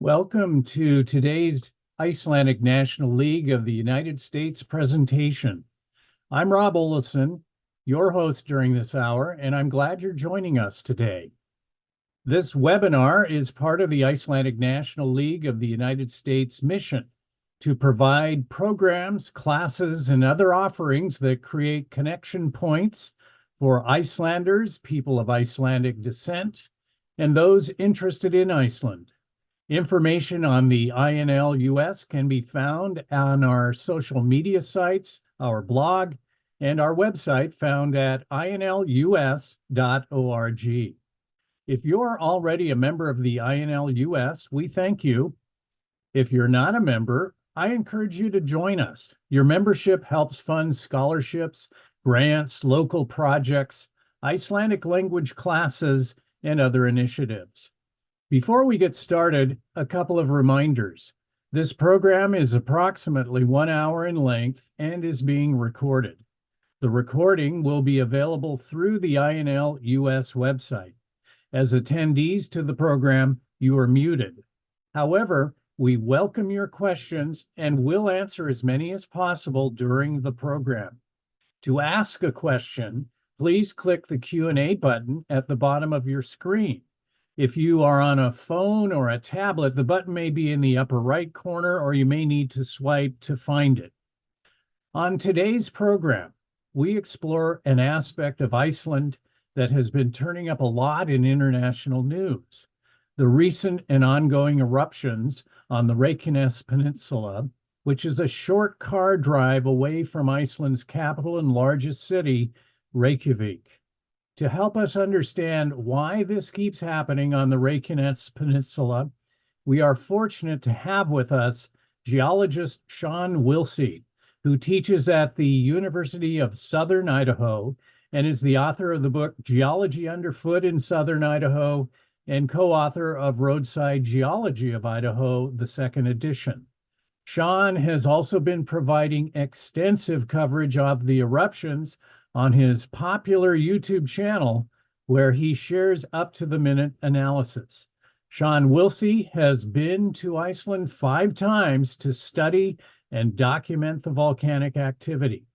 Welcome to today's Icelandic National League of the United States presentation. I'm Rob Olafson, your host during this hour, and I'm glad you're joining us today. This webinar is part of the Icelandic National League of the United States mission to provide programs, classes, and other offerings that create connection points for Icelanders, people of Icelandic descent, and those interested in Iceland. Information on the INLUS can be found on our social media sites, our blog, and our website found at inlus.org. If you're already a member of the INLUS, we thank you. If you're not a member, I encourage you to join us. Your membership helps fund scholarships, grants, local projects, Icelandic language classes, and other initiatives. Before we get started, a couple of reminders. This program is approximately 1 hour in length and is being recorded. The recording will be available through the INLUS website. As attendees to the program, you are muted. However, we welcome your questions and will answer as many as possible during the program. To ask a question, please click the Q&A button at the bottom of your screen. If you are on a phone or a tablet, the button may be in the upper right corner, or you may need to swipe to find it. On today's program, we explore an aspect of Iceland that has been turning up a lot in international news: the recent and ongoing eruptions on the Reykjanes Peninsula, which is a short car drive away from Iceland's capital and largest city, Reykjavik. To help us understand why this keeps happening on the Reykjanes Peninsula, we are fortunate to have with us geologist Shawn Willsey, who teaches at the University of Southern Idaho and is the author of the book Geology Underfoot in Southern Idaho and co-author of Roadside Geology of Idaho, the second edition. Shawn has also been providing extensive coverage of the eruptions on his popular YouTube channel, where he shares up-to-the-minute analysis. Shawn Willsey has been to Iceland 5 times to study and document the volcanic activity.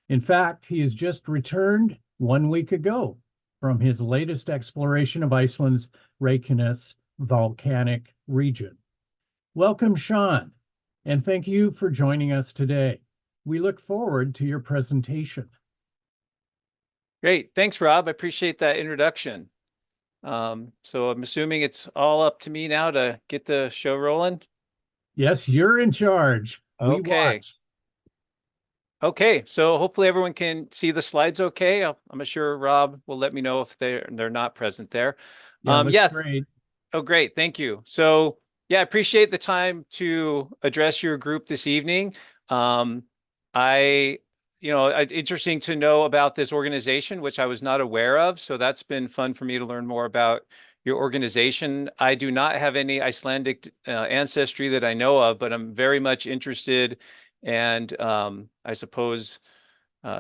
In fact, he has just returned 1 week ago from his latest exploration of Iceland's Reykjanes volcanic region. Welcome, Shawn, and thank you for joining us today. We look forward to your presentation. Great. Thanks, Rob. I appreciate that introduction. So I'm assuming it's all up to me now to get the show rolling? Yes, you're in charge. We watch. Okay, so hopefully everyone can see the slides okay. I'm sure Rob will let me know if they're not present there. Yeah, great. Oh, great. Thank you. So yeah, I appreciate the time to address your group this evening. Interesting to know about this organization, which I was not aware of. So that's been fun for me to learn more about your organization. I do not have any Icelandic ancestry that I know of, but I'm very much interested and I suppose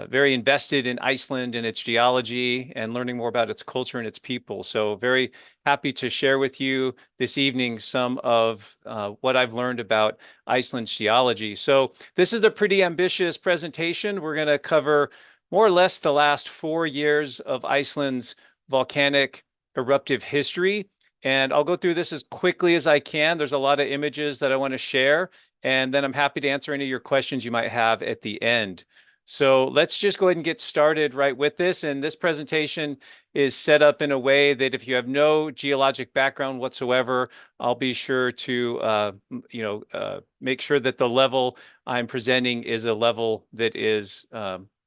very invested in Iceland and its geology and learning more about its culture and its people. So very happy to share with you this evening some of what I've learned about Iceland's geology. So this is a pretty ambitious presentation. We're going to cover more or less the last 4 years of Iceland's volcanic eruptive history. And I'll go through this as quickly as I can. There's a lot of images that I want to share, and then I'm happy to answer any of your questions you might have at the end. So let's just go ahead and get started right with this. And this presentation is set up in a way that if you have no geologic background whatsoever, I'll be sure to make sure that the level I'm presenting is a level that is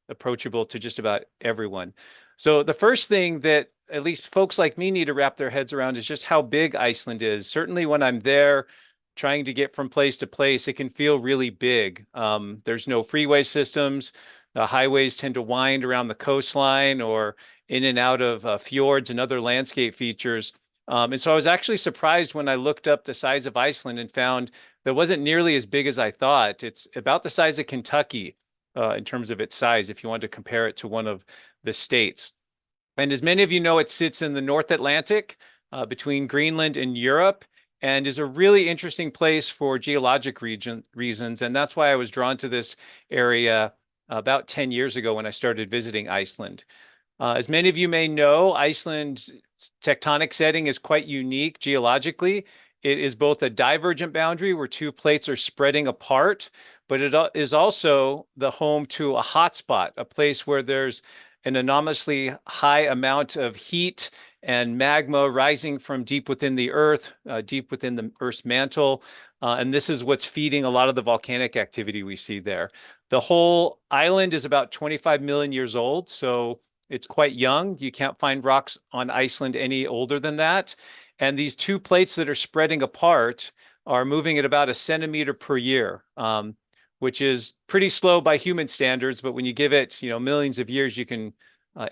approachable to just about everyone. So the first thing that at least folks like me need to wrap their heads around is just how big Iceland is. Certainly when I'm there trying to get from place to place, it can feel really big. There's no freeway systems. The highways tend to wind around the coastline or in and out of fjords and other landscape features. And so I was actually surprised when I looked up the size of Iceland and found that it wasn't nearly as big as I thought. It's about the size of Kentucky in terms of its size, if you want to compare it to one of the states. And as many of you know, it sits in the North Atlantic between Greenland and Europe. and is a really interesting place for geologic reasons. And that's why I was drawn to this area about 10 years ago when I started visiting Iceland. As many of you may know, Iceland's tectonic setting is quite unique geologically. It is both a divergent boundary where two plates are spreading apart, but it is also the home to a hotspot, a place where there's an enormously high amount of heat and magma rising from deep within the earth, deep within the Earth's mantle. And this is what's feeding a lot of the volcanic activity we see there. The whole island is about 25 million years old, so it's quite young. You can't find rocks on Iceland any older than that. And these two plates that are spreading apart are moving at about a centimeter per year, which is pretty slow by human standards. But when you give it, millions of years, you can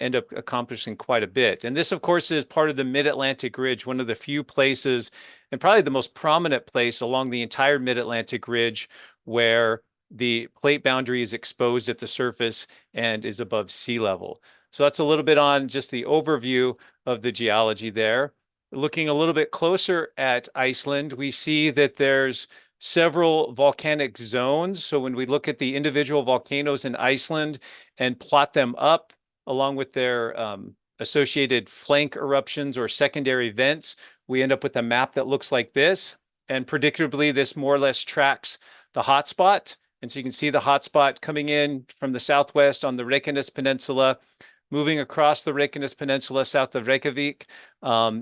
end up accomplishing quite a bit. And this, of course, is part of the Mid-Atlantic Ridge, one of the few places, and probably the most prominent place along the entire Mid-Atlantic Ridge, where the plate boundary is exposed at the surface and is above sea level. So that's a little bit on just the overview of the geology there. Looking a little bit closer at Iceland, we see that there's several volcanic zones. So when we look at the individual volcanoes in Iceland and plot them up along with their associated flank eruptions or secondary vents, we end up with a map that looks like this. And predictably, this more or less tracks the hotspot. And so you can see the hotspot coming in from the southwest on the Reykjanes Peninsula, moving across the Reykjanes Peninsula south of Reykjavik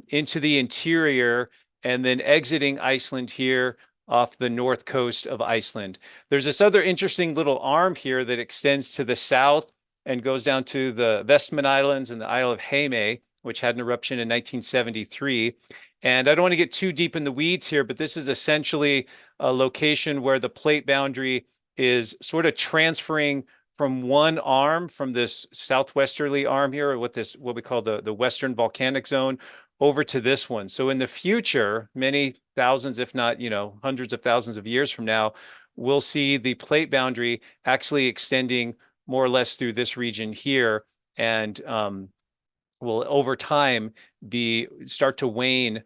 into the interior, and then exiting Iceland here off the north coast of Iceland. There's this other interesting little arm here that extends to the south and goes down to the Vestman Islands and the Isle of Heimaey, which had an eruption in 1973. And I don't want to get too deep in the weeds here, but this is essentially a location where the plate boundary is sort of transferring from one arm, from this southwesterly arm here, what we call the Western Volcanic Zone, over to this one. So in the future, many thousands, if not, hundreds of thousands of years from now, we'll see the plate boundary actually extending more or less through this region here, and will over time start to wane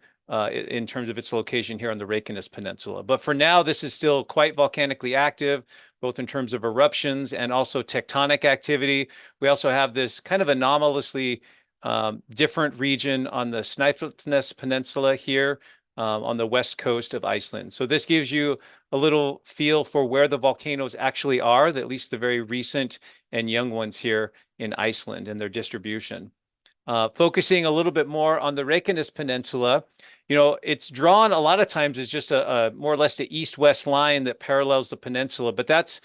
in terms of its location here on the Reykjanes Peninsula. But for now, this is still quite volcanically active, both in terms of eruptions and also tectonic activity. We also have this kind of anomalously different region on the Snæfellsnes Peninsula here on the west coast of Iceland. So this gives you a little feel for where the volcanoes actually are, at least the very recent and young ones here in Iceland and their distribution. Focusing a little bit more on the Reykjanes Peninsula, it's drawn a lot of times as just a more or less the east-west line that parallels the peninsula, but that's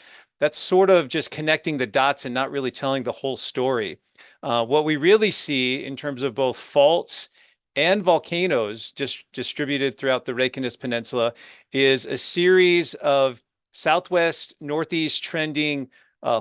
sort of just connecting the dots and not really telling the whole story. What we really see in terms of both faults and volcanoes just distributed throughout the Reykjanes Peninsula is a series of southwest, northeast trending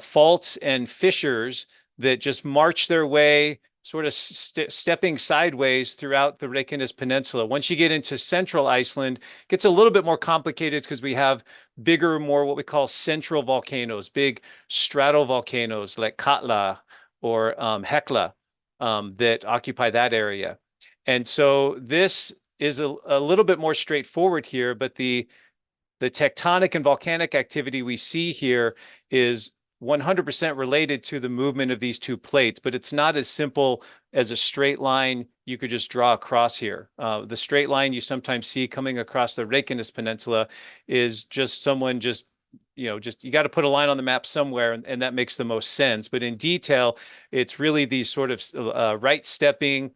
faults and fissures that just march their way sort of stepping sideways throughout the Reykjanes Peninsula. Once you get into central Iceland, it gets a little bit more complicated because we have bigger, more what we call central volcanoes, big stratovolcanoes like Katla or Hekla that occupy that area. And so this is a little bit more straightforward here, but the tectonic and volcanic activity we see here is 100% related to the movement of these two plates, but it's not as simple as a straight line you could just draw across here. The straight line you sometimes see coming across the Reykjanes Peninsula is just someone you got to put a line on the map somewhere, and that makes the most sense. But in detail, it's really these sort of right-stepping,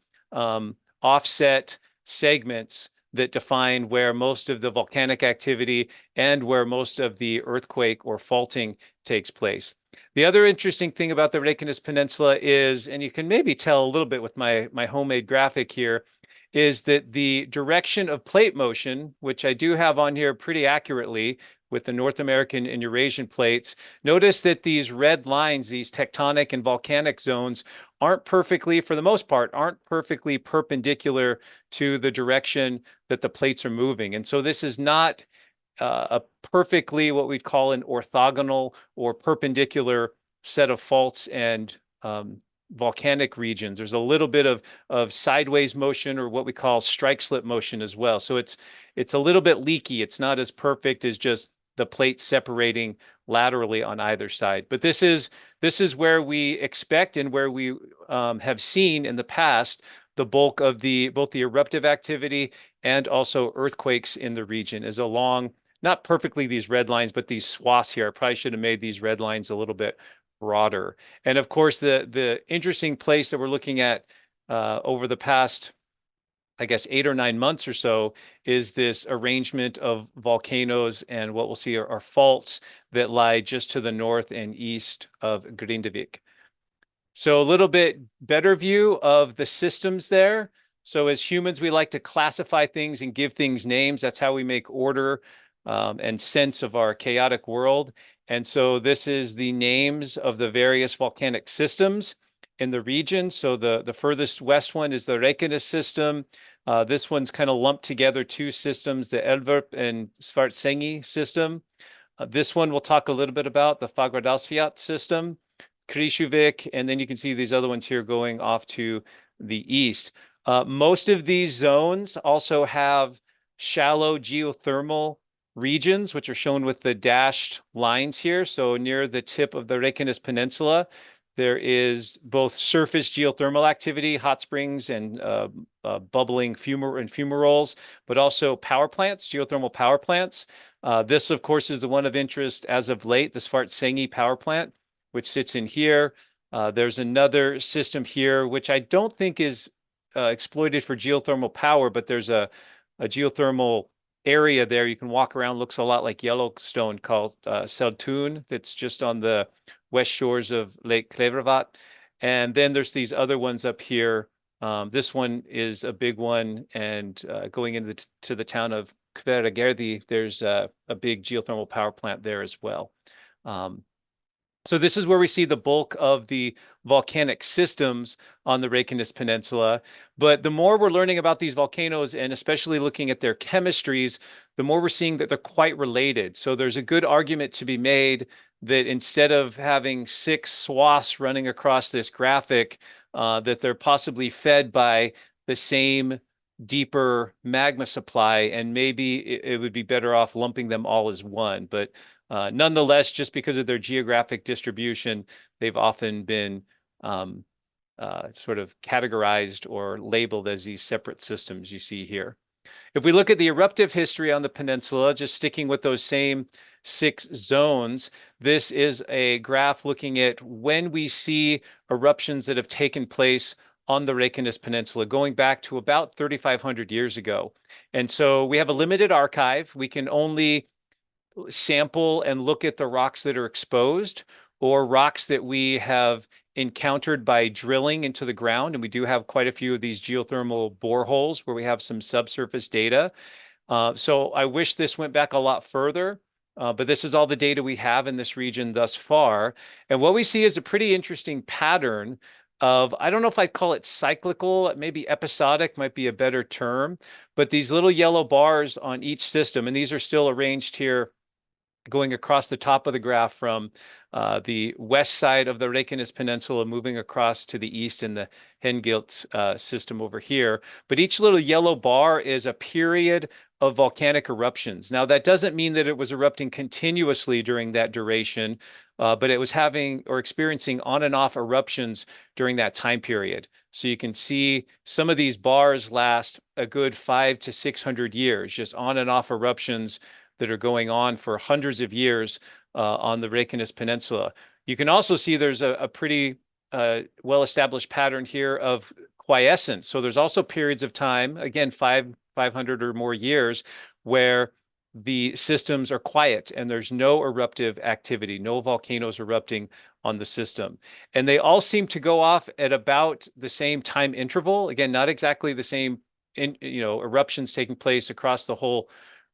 offset segments that define where most of the volcanic activity and where most of the earthquake or faulting takes place. The other interesting thing about the Reykjanes Peninsula is, and you can maybe tell a little bit with my homemade graphic here, is that the direction of plate motion, which I do have on here pretty accurately with the North American and Eurasian plates, notice that these red lines, these tectonic and volcanic zones, aren't perfectly, for the most part, aren't perfectly perpendicular to the direction that the plates are moving. And so this is not a perfectly what we'd call an orthogonal or perpendicular set of faults and volcanic regions. There's a little bit of sideways motion, or what we call strike slip motion as well. So it's a little bit leaky. It's not as perfect as just the plates separating laterally on either side. But this is where we expect, and where we have seen in the past, the bulk of both the eruptive activity and also earthquakes in the region, is along, not perfectly these red lines, but these swaths here. I probably should have made these red lines a little bit broader. And of course, the interesting place that we're looking at over the past, I guess, 8 or 9 months or so, is this arrangement of volcanoes, and what we'll see are faults that lie just to the north and east of Grindavik. So a little bit better view of the systems there. So as humans, we like to classify things and give things names. That's how we make order and sense of our chaotic world. And so this is the names of the various volcanic systems in the region. So the furthest west one is the Reykjanes system. This one's kind of lumped together two systems, the Elverp and Svartsengi system. This one we'll talk a little bit about, the Fagradalsfjall system, Krishuvik, and then you can see these other ones here going off to the east. Most of these zones also have shallow geothermal regions, which are shown with the dashed lines here. So near the tip of the Reykjanes Peninsula, there is both surface geothermal activity, hot springs and bubbling fumaroles, but also power plants, geothermal power plants. This, of course, is the one of interest as of late, the Svartsengi power plant, which sits in here. There's another system here, which I don't think is exploited for geothermal power, but there's a geothermal area there you can walk around. Looks a lot like Yellowstone, called Seltun, that's just on the west shores of Lake Klevervat. And then there's these other ones up here. This one is a big one, and going into the town of Hveragerði, there's a big geothermal power plant there as well. So this is where we see the bulk of the volcanic systems on the Reykjanes Peninsula. But the more we're learning about these volcanoes, and especially looking at their chemistries, the more we're seeing that they're quite related. So there's a good argument to be made that instead of having 6 swaths running across this graphic, that they're possibly fed by the same deeper magma supply, and maybe it would be better off lumping them all as one. But nonetheless, just because of their geographic distribution, they've often been sort of categorized or labeled as these separate systems you see here. If we look at the eruptive history on the peninsula, just sticking with those same 6 zones, this is a graph looking at when we see eruptions that have taken place on the Reykjanes Peninsula, going back to about 3,500 years ago. And so we have a limited archive. We can only sample and look at the rocks that are exposed, or rocks that we have encountered by drilling into the ground. And we do have quite a few of these geothermal boreholes where we have some subsurface data. So I wish this went back a lot further, but this is all the data we have in this region thus far. And what we see is a pretty interesting pattern of, I don't know if I'd call it cyclical, maybe episodic might be a better term, but these little yellow bars on each system, and these are still arranged here going across the top of the graph from the west side of the Reykjanes Peninsula, moving across to the east in the Hengilt system over here. But each little yellow bar is a period of volcanic eruptions. Now, that doesn't mean that it was erupting continuously during that duration, but it was having or experiencing on and off eruptions during that time period. So you can see some of these bars last a good 500 to 600 years, just on and off eruptions that are going on for hundreds of years on the Reykjanes Peninsula. You can also see there's a pretty well-established pattern here of quiescence. So there's also periods of time, again, 500 or more years, where the systems are quiet and there's no eruptive activity, no volcanoes erupting on the system. And they all seem to go off at about the same time interval. Again, not exactly the same eruptions taking place across the whole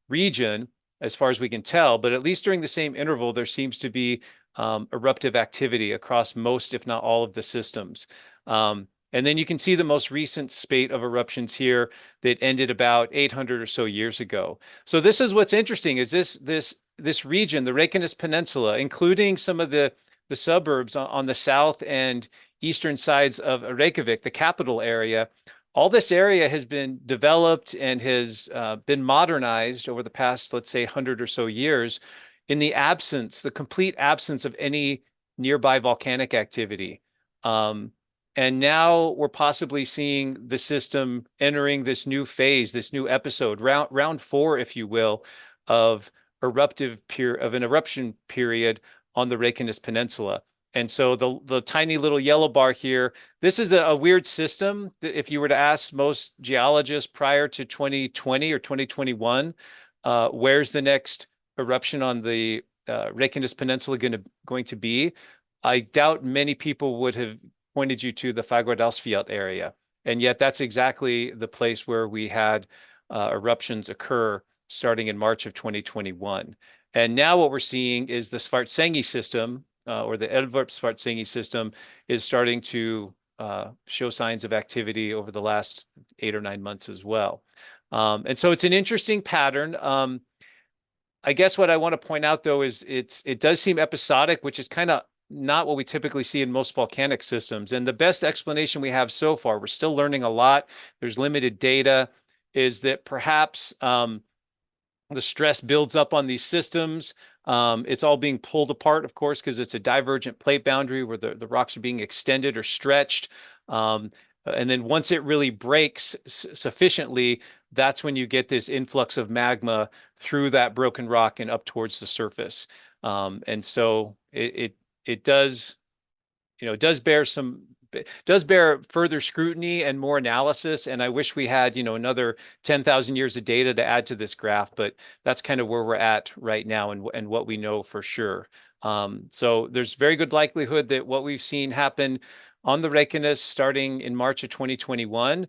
region, as far as we can tell, but at least during the same interval, there seems to be eruptive activity across most, if not all, of the systems. And then you can see the most recent spate of eruptions here that ended about 800 or so years ago. So this is what's interesting, is this region, the Reykjanes Peninsula, including some of the suburbs on the south and eastern sides of Reykjavik, the capital area. All this area has been developed and has been modernized over the past, let's say, 100 or so years in the complete absence of any nearby volcanic activity. And now we're possibly seeing the system entering this new phase, this new episode, round four, if you will, of an eruption period on the Reykjanes Peninsula. And so the tiny little yellow bar here, this is a weird system. If you were to ask most geologists prior to 2020 or 2021, where's the next eruption on the Reykjanes Peninsula going to be? I doubt many people would have pointed you to the Fagradalsfjall area. And yet that's exactly the place where we had eruptions occur starting in March of 2021. And now what we're seeing is the Svartsengi system, or the Svartsengi system, is starting to show signs of activity over the last 8 or 9 months as well. And so it's an interesting pattern. I guess what I want to point out, though, is it does seem episodic, which is kind of not what we typically see in most volcanic systems. And the best explanation we have so far, we're still learning a lot, there's limited data, is that perhaps the stress builds up on these systems. It's all being pulled apart, of course, because it's a divergent plate boundary where the rocks are being extended or stretched. And then once it really breaks sufficiently, that's when you get this influx of magma through that broken rock and up towards the surface. And so it does, it does bear further scrutiny and more analysis. And I wish we had, another 10,000 years of data to add to this graph, but that's kind of where we're at right now and what we know for sure. So there's very good likelihood that what we've seen happen on the Reykjanes starting in March of 2021,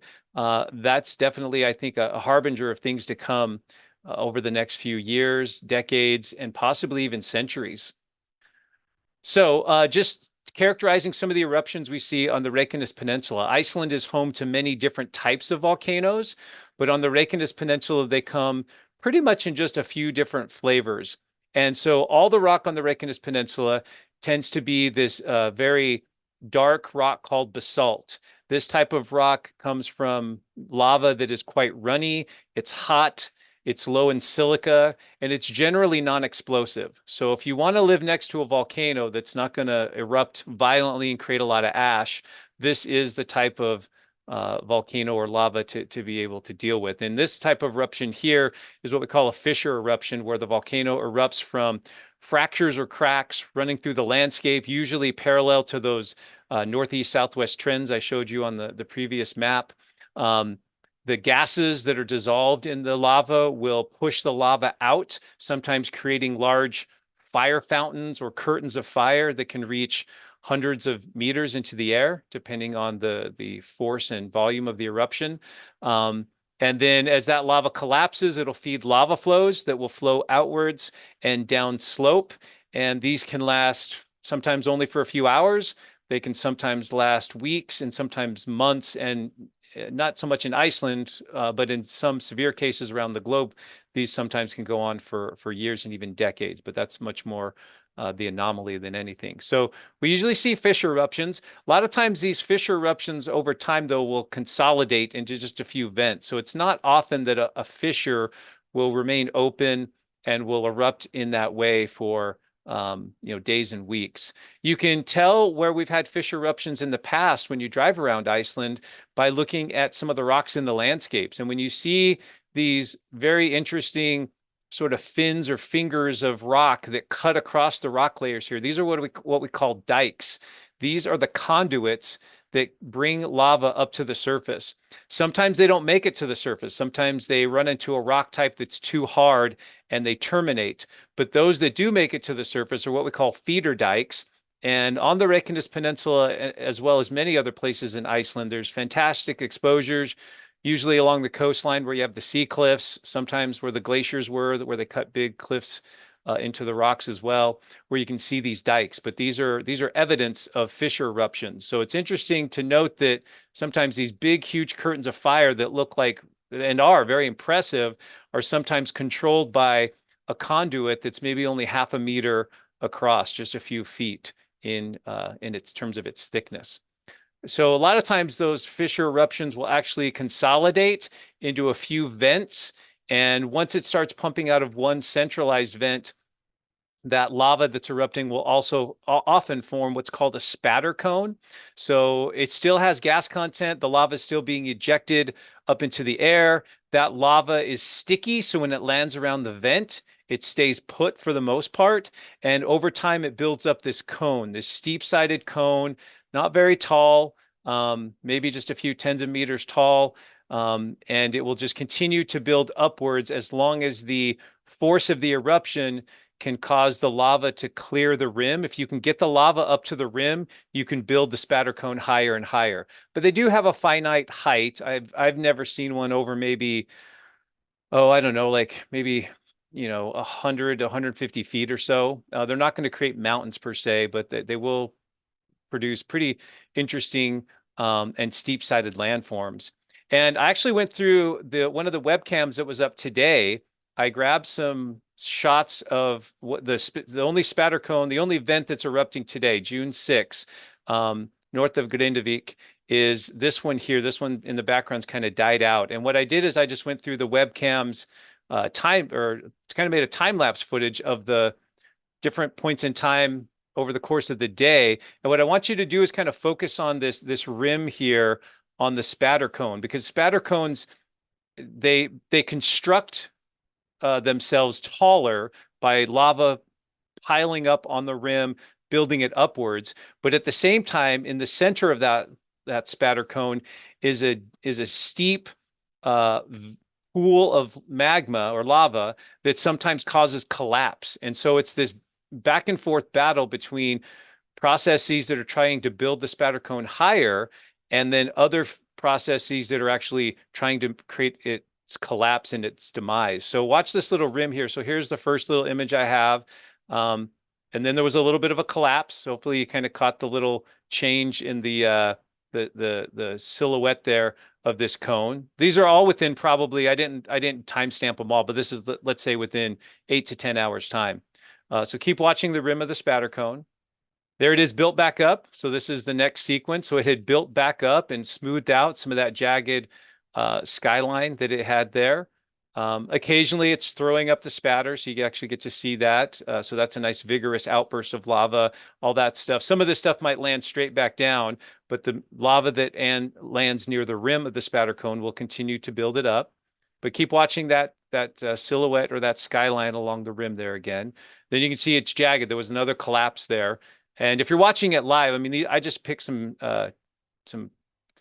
that's definitely, I think, a harbinger of things to come over the next few years, decades, and possibly even centuries. So just characterizing some of the eruptions we see on the Reykjanes Peninsula. Iceland is home to many different types of volcanoes, but on the Reykjanes Peninsula, they come pretty much in just a few different flavors. And so all the rock on the Reykjanes Peninsula tends to be this very dark rock called basalt. This type of rock comes from lava that is quite runny, it's hot, it's low in silica, and it's generally non-explosive. So if you want to live next to a volcano that's not going to erupt violently and create a lot of ash, this is the type of volcano or lava to be able to deal with. And this type of eruption here is what we call a fissure eruption, where the volcano erupts from fractures or cracks running through the landscape, usually parallel to those northeast-southwest trends I showed you on the previous map. The gases that are dissolved in the lava will push the lava out, sometimes creating large fire fountains or curtains of fire that can reach hundreds of meters into the air, depending on the force and volume of the eruption. And then as that lava collapses, it'll feed lava flows that will flow outwards and down slope. And these can last sometimes only for a few hours. They can sometimes last weeks and sometimes months, and not so much in Iceland, but in some severe cases around the globe, these sometimes can go on for years and even decades, but that's much more the anomaly than anything. So we usually see fissure eruptions. A lot of times these fissure eruptions over time, though, will consolidate into just a few vents. So it's not often that a fissure will remain open and will erupt in that way for days and weeks. You can tell where we've had fissure eruptions in the past when you drive around Iceland by looking at some of the rocks in the landscapes. And when you see these very interesting sort of fins or fingers of rock that cut across the rock layers here, these are what we call dikes. These are the conduits that bring lava up to the surface. Sometimes they don't make it to the surface. Sometimes they run into a rock type that's too hard and they terminate. But those that do make it to the surface are what we call feeder dikes. And on the Reykjanes Peninsula, as well as many other places in Iceland, there's fantastic exposures, usually along the coastline where you have the sea cliffs, sometimes where the glaciers were, where they cut big cliffs into the rocks as well, where you can see these dikes. But these are evidence of fissure eruptions. So it's interesting to note that sometimes these big, huge curtains of fire that look like and are very impressive are sometimes controlled by a conduit that's maybe only half a meter across, just a few feet in its terms of its thickness. So a lot of times those fissure eruptions will actually consolidate into a few vents. And once it starts pumping out of one centralized vent, that lava that's erupting will also often form what's called a spatter cone. So it still has gas content. The lava is still being ejected up into the air. That lava is sticky. So when it lands around the vent, it stays put for the most part. And over time, it builds up this cone, this steep-sided cone, not very tall, maybe just a few tens of meters tall. And it will just continue to build upwards as long as the force of the eruption can cause the lava to clear the rim. If you can get the lava up to the rim, you can build the spatter cone higher and higher. But they do have a finite height. I've never seen one over maybe, oh, I don't know, like maybe 100 to 150 feet or so. They're not going to create mountains per se, but they will produce pretty interesting and steep-sided landforms. And I actually went through one of the webcams that was up today. I grabbed some shots of what the only spatter cone, the only vent that's erupting today, June 6th, north of Grindavik, is this one here. This one in the background's kind of died out. And what I did is I just went through the webcam's kind of made a time-lapse footage of the different points in time over the course of the day. And what I want you to do is kind of focus on this rim here on the spatter cone, because spatter cones, they construct themselves taller by lava piling up on the rim, building it upwards. But at the same time, in the center of that spatter cone is a steep pool of magma or lava that sometimes causes collapse. And so it's this back and forth battle between processes that are trying to build the spatter cone higher, and then other processes that are actually trying to create its collapse and its demise. So watch this little rim here. So here's the first little image I have. And then there was a little bit of a collapse. Hopefully you kind of caught the little change in the silhouette there of this cone. These are all within probably, I didn't timestamp them all, but this is, let's say, within 8 to 10 hours time. So keep watching the rim of the spatter cone. There it is, built back up. So this is the next sequence. So it had built back up and smoothed out some of that jagged skyline that it had there. Occasionally it's throwing up the spatter, so you actually get to see that. So that's a nice vigorous outburst of lava, all that stuff. Some of this stuff might land straight back down, but the lava that lands near the rim of the spatter cone will continue to build it up. But keep watching that silhouette or that skyline along the rim there again. Then you can see it's jagged. There was another collapse there. And if you're watching it live, I mean, I just picked some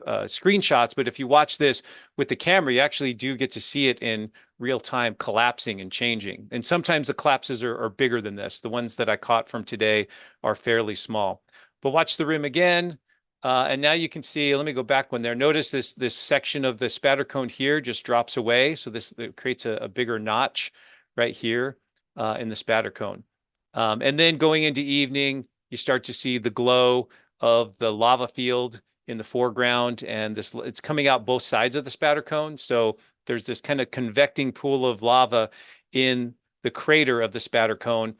screenshots, but if you watch this with the camera, you actually do get to see it in real time collapsing and changing. And sometimes the collapses are bigger than this. The ones that I caught from today are fairly small. But watch the rim again. And now you can see, let me go back one there. Notice this section of the spatter cone here just drops away. So this creates a bigger notch right here in the spatter cone. And then going into evening, you start to see the glow of the lava field in the foreground, and it's coming out both sides of the spatter cone. So there's this kind of convecting pool of lava in the crater of the spatter cone.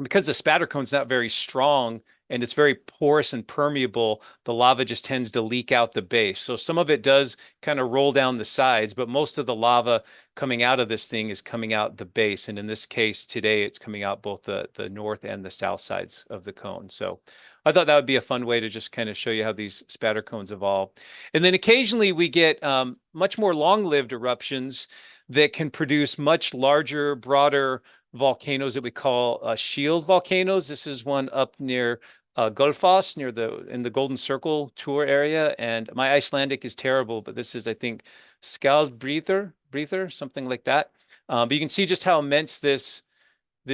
Because the spatter cone's not very strong and it's very porous and permeable, the lava just tends to leak out the base. So some of it does kind of roll down the sides, but most of the lava coming out of this thing is coming out the base. And in this case today, it's coming out both the north and the south sides of the cone. So I thought that would be a fun way to just kind of show you how these spatter cones evolve. And then occasionally we get much more long-lived eruptions that can produce much larger, broader volcanoes that we call shield volcanoes. This is one up near Gullfoss, in the Golden Circle tour area. And my Icelandic is terrible, but this is, I think, Skjaldbreithur, something like that. But you can see just how immense this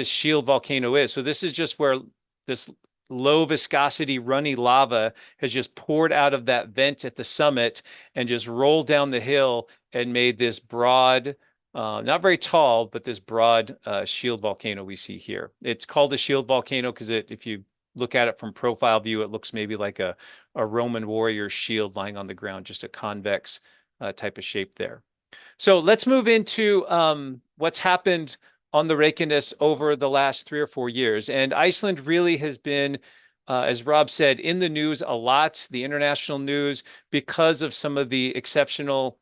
shield volcano is. So this is just where this low viscosity runny lava has just poured out of that vent at the summit and just rolled down the hill and made this broad, not very tall, but this broad shield volcano we see here. It's called a shield volcano because if you look at it from profile view, it looks maybe like a Roman warrior shield lying on the ground, just a convex type of shape there. So let's move into what's happened on the Reykjanes over the last 3 or 4 years. And Iceland really has been as Rob said, in the news a lot, the international news, because of some of the exceptional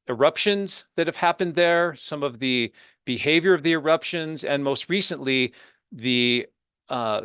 eruptions that have happened there, some of the behavior of the eruptions, and most recently, the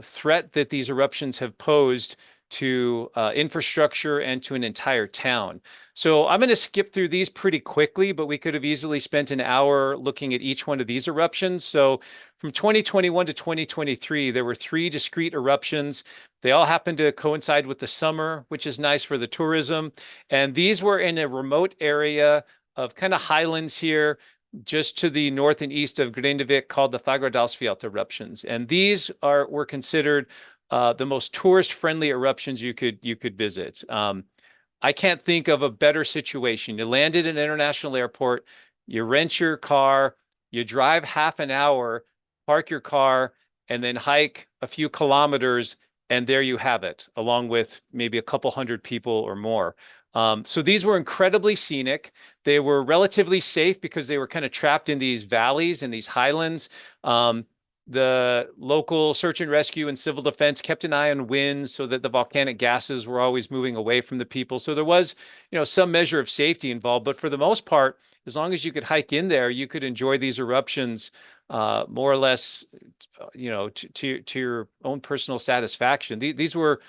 threat that these eruptions have posed to infrastructure and to an entire town. So I'm going to skip through these pretty quickly, but we could have easily spent an hour looking at each one of these eruptions. So from 2021 to 2023, there were 3 discrete eruptions. They all happened to coincide with the summer, which is nice for the tourism. And these were in a remote area of kind of highlands here, just to the north and east of Grindavik, called the Fagradalsfjall eruptions. And these were considered the most tourist-friendly eruptions you could visit. I can't think of a better situation. You land at an international airport, you rent your car, you drive half an hour, park your car, and then hike a few kilometers, and there you have it, along with maybe a couple hundred people or more. So these were incredibly scenic. They were relatively safe because they were kind of trapped in these valleys and these highlands. The local search and rescue and civil defense kept an eye on winds so that the volcanic gases were always moving away from the people. So there was, some measure of safety involved. But for the most part, as long as you could hike in there, you could enjoy these eruptions more or less, to your own personal satisfaction. These were,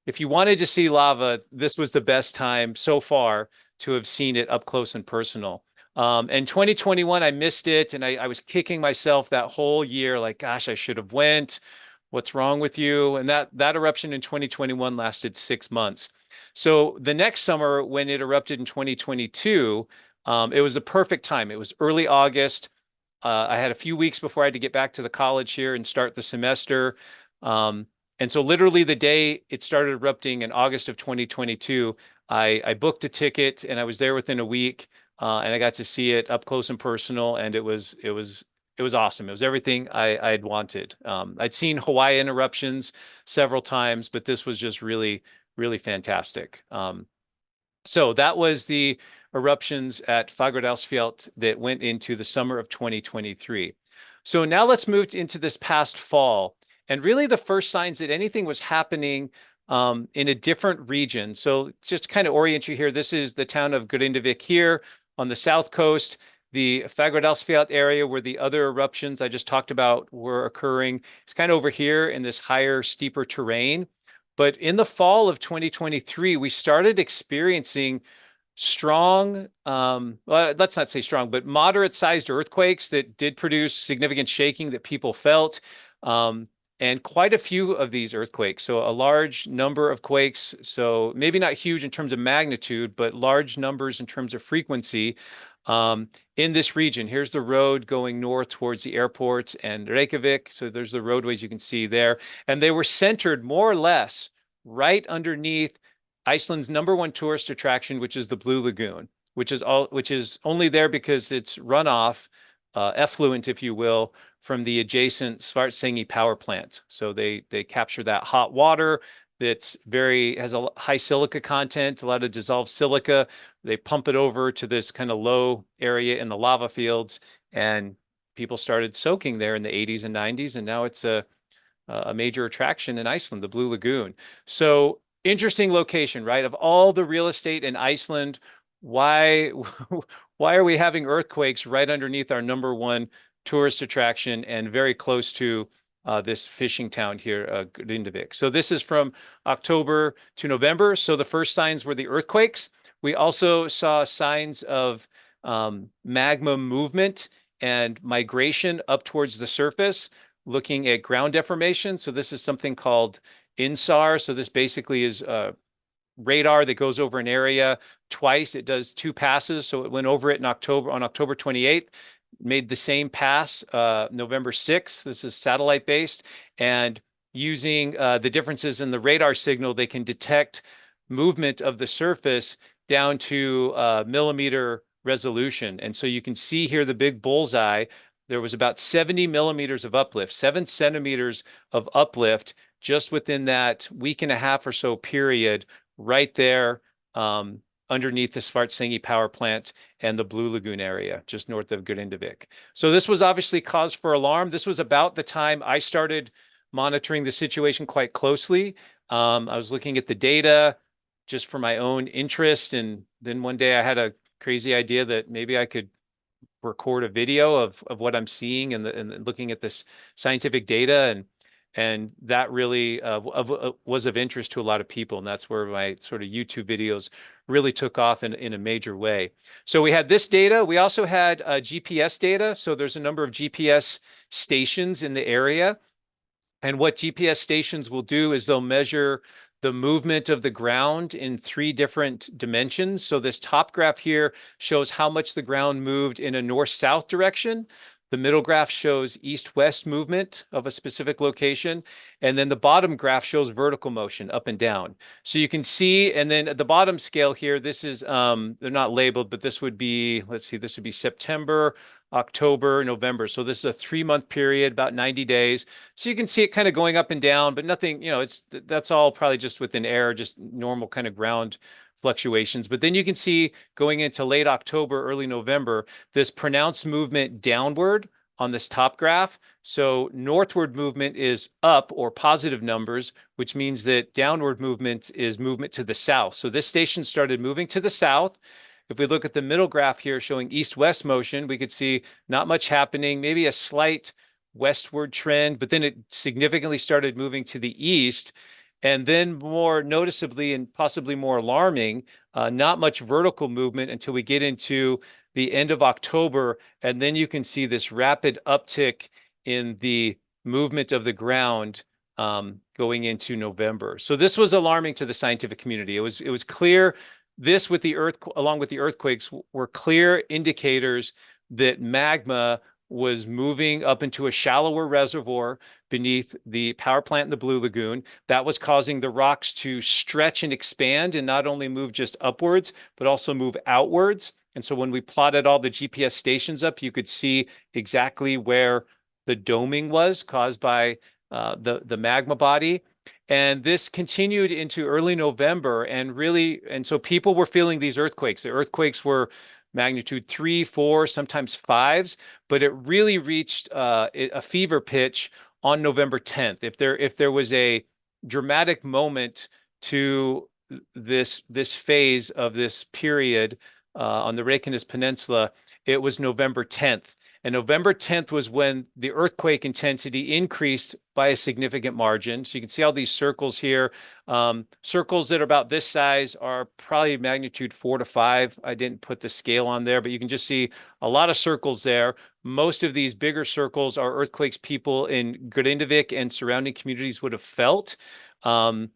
if you wanted to see lava, this was the best time so far to have seen it up close and personal. And 2021, I missed it, and I was kicking myself that whole year, like, gosh, I should have went. What's wrong with you? And that eruption in 2021 lasted 6 months. So the next summer, when it erupted in 2022, it was the perfect time. It was early August. I had a few weeks before I had to get back to the college here and start the semester. And so literally the day it started erupting in August of 2022, I booked a ticket and I was there within a week. And I got to see it up close and personal, and it was awesome. It was everything I'd wanted. I'd seen Hawaiian eruptions several times, but this was just really, really fantastic. So that was the eruptions at Fagradalsfjall that went into the summer of 2023. So now let's move into this past fall, and really the first signs that anything was happening in a different region. So just to kind of orient you here, this is the town of Grindavik here on the south coast, the Fagradalsfjall area where the other eruptions I just talked about were occurring. It's kind of over here in this higher, steeper terrain. But in the fall of 2023, we started experiencing strong, well, let's not say strong, but moderate-sized earthquakes that did produce significant shaking that people felt. And quite a few of these earthquakes. So a large number of quakes. So maybe not huge in terms of magnitude, but large numbers in terms of frequency in this region. Here's the road going north towards the airport and Reykjavik. So there's the roadways you can see there. And they were centered more or less right underneath Iceland's #1 tourist attraction, which is the Blue Lagoon, which is only there because it's runoff, effluent, if you will, from the adjacent Svartsengi power plant. So they capture that hot water that's has a high silica content, a lot of dissolved silica. They pump it over to this kind of low area in the lava fields, and people started soaking there in the 80s and 90s, and now it's a major attraction in Iceland, the Blue Lagoon. So interesting location, right? Of all the real estate in Iceland, why are we having earthquakes right underneath our #1 tourist attraction and very close to this fishing town here, Grindavik? So this is from October to November. So the first signs were the earthquakes. We also saw signs of magma movement and migration up towards the surface, looking at ground deformation. So this is something called INSAR. So this basically is radar that goes over an area twice. It does 2 passes. So it went over it on October 28th. Made the same pass November 6th. This is satellite based, and using the differences in the radar signal, they can detect movement of the surface down to millimeter resolution. And so you can see here the big bullseye. There was about 70 millimeters of uplift, 7 centimeters of uplift just within that week and a half or so period, right there underneath the Svartsengi power plant and the Blue Lagoon area, just north of Grindavik. So this was obviously cause for alarm. This was about the time I started monitoring the situation quite closely. I was looking at the data just for my own interest. And then one day I had a crazy idea that maybe I could record a video of what I'm seeing and looking at this scientific data. And that really was of interest to a lot of people. And that's where my sort of YouTube videos really took off in a major way. So we had this data. We also had GPS data. So there's a number of GPS stations in the area. And what GPS stations will do is they'll measure the movement of the ground in 3 different dimensions. So this top graph here shows how much the ground moved in a north-south direction. The middle graph shows east-west movement of a specific location. And then the bottom graph shows vertical motion up and down. So you can see, and then at the bottom scale here, this is, they're not labeled, but this would be, let's see, this would be September, October, November. So this is a 3-month period, about 90 days. So you can see it kind of going up and down, but nothing, that's all probably just within air, just normal kind of ground fluctuations. But then you can see going into late October, early November, this pronounced movement downward on this top graph. So northward movement is up or positive numbers, which means that downward movement is movement to the south. So this station started moving to the south. If we look at the middle graph here showing east-west motion, we could see not much happening, maybe a slight westward trend, but then it significantly started moving to the east. And then more noticeably and possibly more alarming, not much vertical movement until we get into the end of October. And then you can see this rapid uptick in the movement of the ground going into November. So this was alarming to the scientific community. It was clear this with the along with the earthquakes were clear indicators that magma was moving up into a shallower reservoir beneath the power plant in the Blue Lagoon. That was causing the rocks to stretch and expand and not only move just upwards, but also move outwards. And so when we plotted all the GPS stations up, you could see exactly where the doming was caused by the magma body. And this continued into early November and so people were feeling these earthquakes. The earthquakes were magnitude 3, 4, sometimes 5s, but it really reached a fever pitch on November 10th. If there was a dramatic moment to this phase of this period on the Reykjanes Peninsula, it was November 10th. And November 10th was when the earthquake intensity increased by a significant margin. So you can see all these circles here. Circles that are about this size are probably magnitude 4 to 5. I didn't put the scale on there, but you can just see a lot of circles there. Most of these bigger circles are earthquakes people in Grindavik and surrounding communities would have felt. And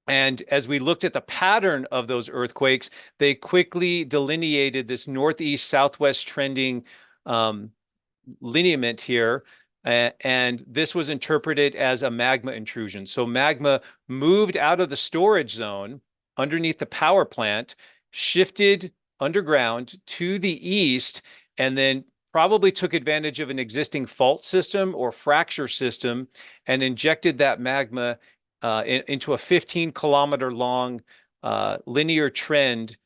as we looked at the pattern of those earthquakes, they quickly delineated this northeast-southwest trending lineament here, and this was interpreted as a magma intrusion. So magma moved out of the storage zone underneath the power plant, shifted underground to the east, and then probably took advantage of an existing fault system or fracture system and injected that magma into a 15-kilometer long linear trend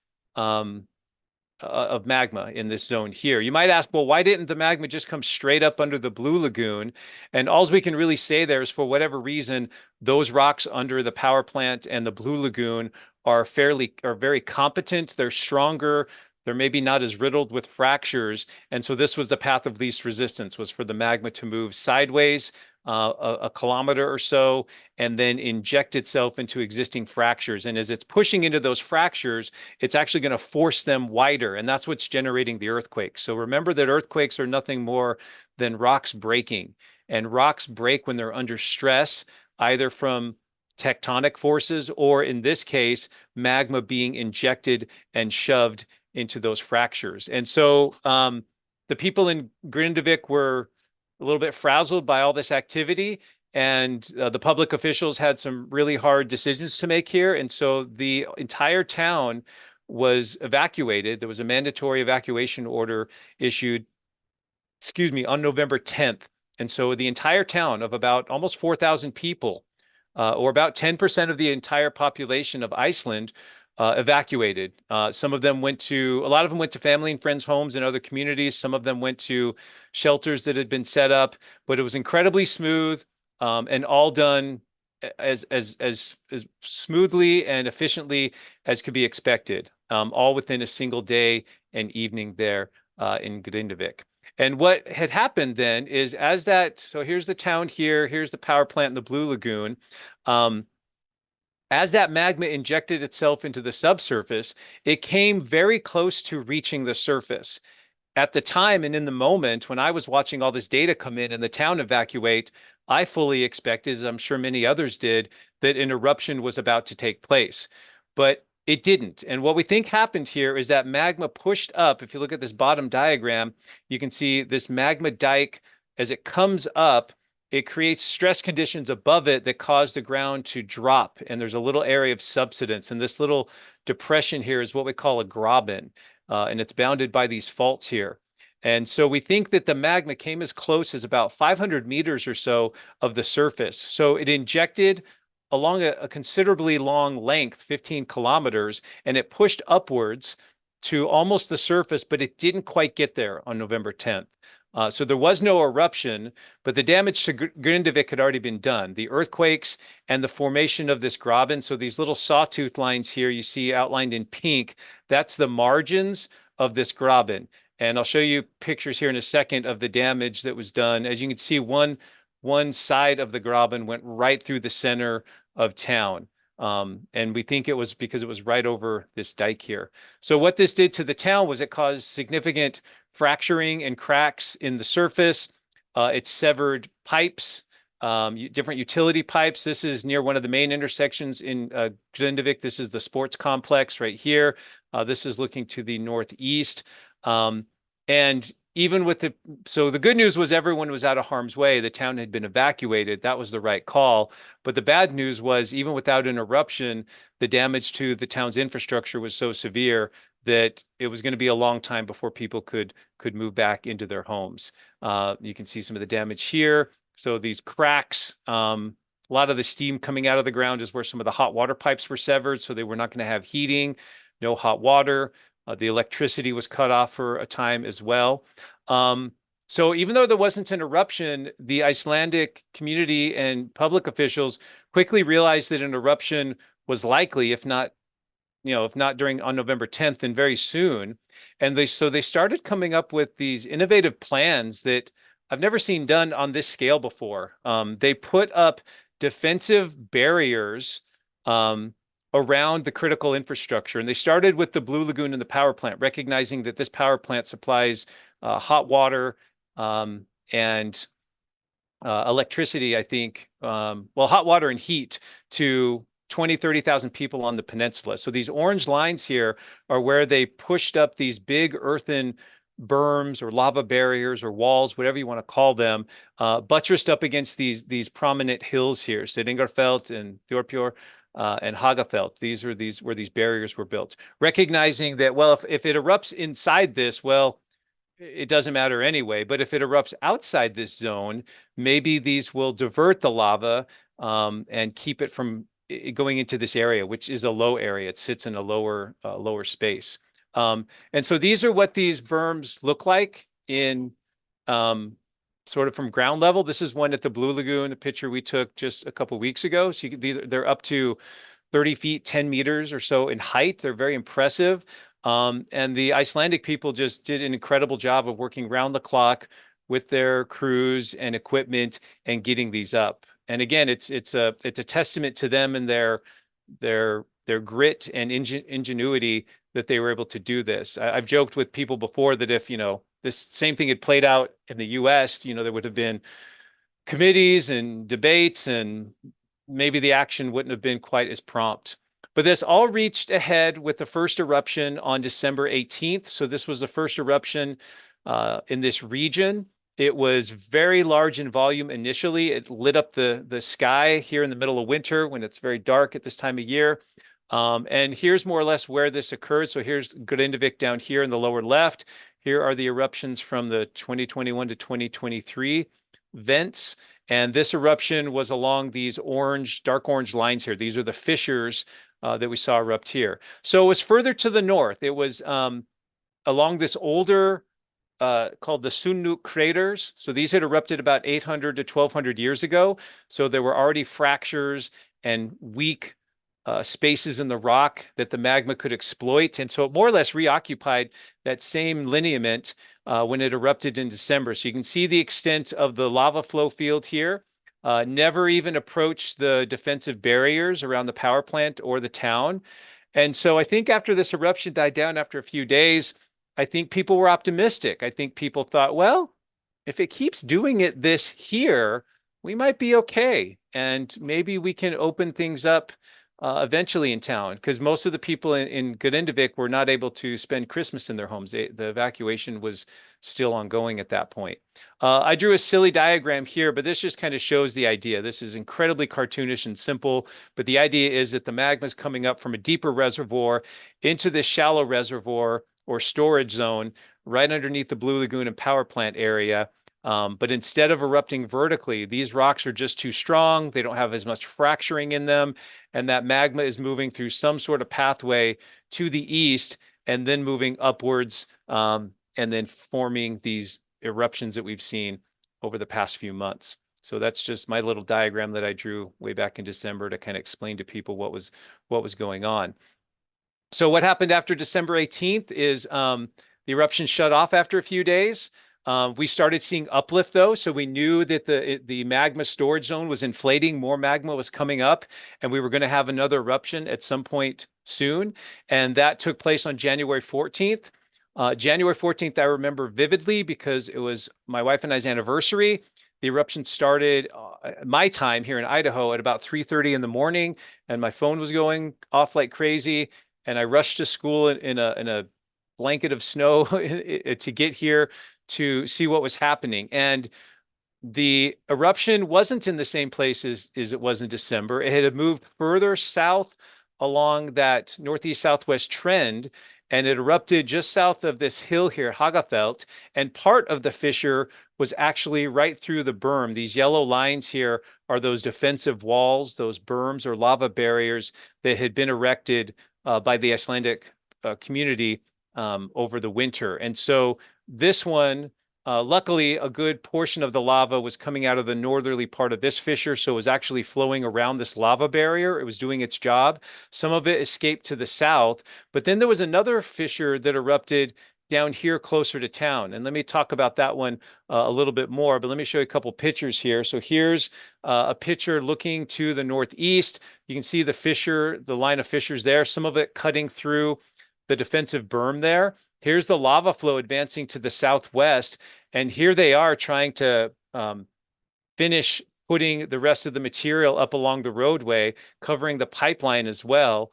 of magma in this zone here. You might ask, well, why didn't the magma just come straight up under the Blue Lagoon? And all we can really say there is, for whatever reason, those rocks under the power plant and the Blue Lagoon are very competent. They're stronger. They're maybe not as riddled with fractures. And so this was the path of least resistance, was for the magma to move sideways a kilometer or so, and then inject itself into existing fractures. And as it's pushing into those fractures, it's actually going to force them wider. And that's what's generating the earthquake. So remember that earthquakes are nothing more than rocks breaking. And rocks break when they're under stress, either from tectonic forces or, in this case, magma being injected and shoved into those fractures. And so the people in Grindavik were a little bit frazzled by all this activity, and the public officials had some really hard decisions to make here. And so the entire town was evacuated. There was a mandatory evacuation order issued, on November 10th. And so the entire town of about almost 4,000 people, or about 10% of the entire population of Iceland, evacuated. A lot of them went to family and friends' homes in other communities. Some of them went to shelters that had been set up, but it was incredibly smooth. and all done as smoothly and efficiently as could be expected, all within a single day and evening there in Grindavik. And what had happened then is so here's the town here, here's the power plant in the Blue Lagoon. As that magma injected itself into the subsurface, it came very close to reaching the surface. At the time and in the moment when I was watching all this data come in and the town evacuate, I fully expected, as I'm sure many others did, that an eruption was about to take place. But it didn't. And what we think happened here is that magma pushed up. If you look at this bottom diagram, you can see this magma dike as it comes up. It creates stress conditions above it that cause the ground to drop. And there's a little area of subsidence. And this little depression here is what we call a graben. And it's bounded by these faults here. And so we think that the magma came as close as about 500 meters or so of the surface. So it injected along a considerably long length, 15 kilometers, and it pushed upwards to almost the surface, but it didn't quite get there on November 10th. So there was no eruption, but the damage to Grindavik had already been done. The earthquakes and the formation of this graben, so these little sawtooth lines here you see outlined in pink, that's the margins of this graben. And I'll show you pictures here in a second of the damage that was done. As you can see, one side of the graben went right through the center of town. And we think it was because it was right over this dike here. So what this did to the town was it caused significant fracturing and cracks in the surface. It severed pipes, different utility pipes. This is near one of the main intersections in Grindavik. This is the sports complex right here. This is looking to the northeast. And even with so the good news was everyone was out of harm's way. The town had been evacuated. That was the right call. But the bad news was even without an eruption, the damage to the town's infrastructure was so severe that it was going to be a long time before people could move back into their homes. You can see some of the damage here. So these cracks, a lot of the steam coming out of the ground is where some of the hot water pipes were severed. So they were not going to have heating, no hot water. The electricity was cut off for a time as well. So even though there wasn't an eruption, the Icelandic community and public officials quickly realized that an eruption was likely, if not during on November 10th, then very soon. And they started coming up with these innovative plans that I've never seen done on this scale before. They put up defensive barriers around the critical infrastructure. And they started with the Blue Lagoon and the power plant, recognizing that this power plant supplies hot water and electricity, I think, hot water and heat to 20, 30,000 people on the peninsula. So these orange lines here are where they pushed up these big earthen berms or lava barriers or walls, whatever you want to call them, buttressed up against these prominent hills here, Sidingarfelt and Þorpjör. And Hagafelt. These are where these barriers were built, recognizing that, well, if it erupts inside this, well, it doesn't matter anyway. But if it erupts outside this zone, maybe these will divert the lava and keep it from going into this area, which is a low area. It sits in a lower space. And so these are what these berms look like in sort of from ground level. This is one at the Blue Lagoon, a picture we took just a couple of weeks ago. So they're up to 30 feet, 10 meters or so in height. They're very impressive. And the Icelandic people just did an incredible job of working round the clock with their crews and equipment and getting these up. And again, it's a testament to them and their grit and ingenuity that they were able to do this. I've joked with people before that if, this same thing had played out in the US, there would have been committees and debates and maybe the action wouldn't have been quite as prompt. But this all reached a head with the first eruption on December 18th. So this was the first eruption in this region. It was very large in volume initially. It lit up the sky here in the middle of winter when it's very dark at this time of year. And here's more or less where this occurred. So here's Grindavik down here in the lower left. Here are the eruptions from the 2021 to 2023 vents. And this eruption was along these dark orange lines here. These are the fissures that we saw erupt here. So it was further to the north. It was along this older called the Sunnuk craters. So these had erupted about 800 to 1200 years ago. So there were already fractures and weak spaces in the rock that the magma could exploit. And so it more or less reoccupied that same lineament when it erupted in December. So you can see the extent of the lava flow field here. Never even approached the defensive barriers around the power plant or the town. And so I think after this eruption died down after a few days, I think people were optimistic. I think people thought, well, if it keeps doing it this here, we might be okay. And maybe we can open things up eventually in town, because most of the people in Grindavik were not able to spend Christmas in their homes. The evacuation was still ongoing at that point. I drew a silly diagram here, but this just kind of shows the idea. This is incredibly cartoonish and simple, but the idea is that the magma is coming up from a deeper reservoir into this shallow reservoir or storage zone right underneath the Blue Lagoon and power plant area. But instead of erupting vertically, these rocks are just too strong. They don't have as much fracturing in them. And that magma is moving through some sort of pathway to the east and then moving upwards and then forming these eruptions that we've seen over the past few months. So that's just my little diagram that I drew way back in December to kind of explain to people what was going on. So what happened after December 18th is the eruption shut off after a few days. We started seeing uplift though, so we knew that the magma storage zone was inflating, more magma was coming up, and we were going to have another eruption at some point soon. And that took place on January 14th. January 14th, I remember vividly because it was my wife and I's anniversary. The eruption started my time here in Idaho at about 3:30 in the morning, and my phone was going off like crazy. And I rushed to school in a blanket of snow to get here to see what was happening. And the eruption wasn't in the same place as it was in December. It had moved further south along that northeast southwest trend, and it erupted just south of this hill here, Hagafelt, and part of the fissure was actually right through the berm. These yellow lines here are those defensive walls, those berms or lava barriers that had been erected by the Icelandic community over the winter. And so this one, luckily, a good portion of the lava was coming out of the northerly part of this fissure, so it was actually flowing around this lava barrier. It was doing its job. Some of it escaped to the south, but then there was another fissure that erupted down here closer to town. And let me talk about that one a little bit more, but let me show you a couple pictures here. So here's a picture looking to the northeast. You can see the fissure, the line of fissures there, some of it cutting through the defensive berm there. Here's the lava flow advancing to the southwest, and here they are trying to finish putting the rest of the material up along the roadway, covering the pipeline as well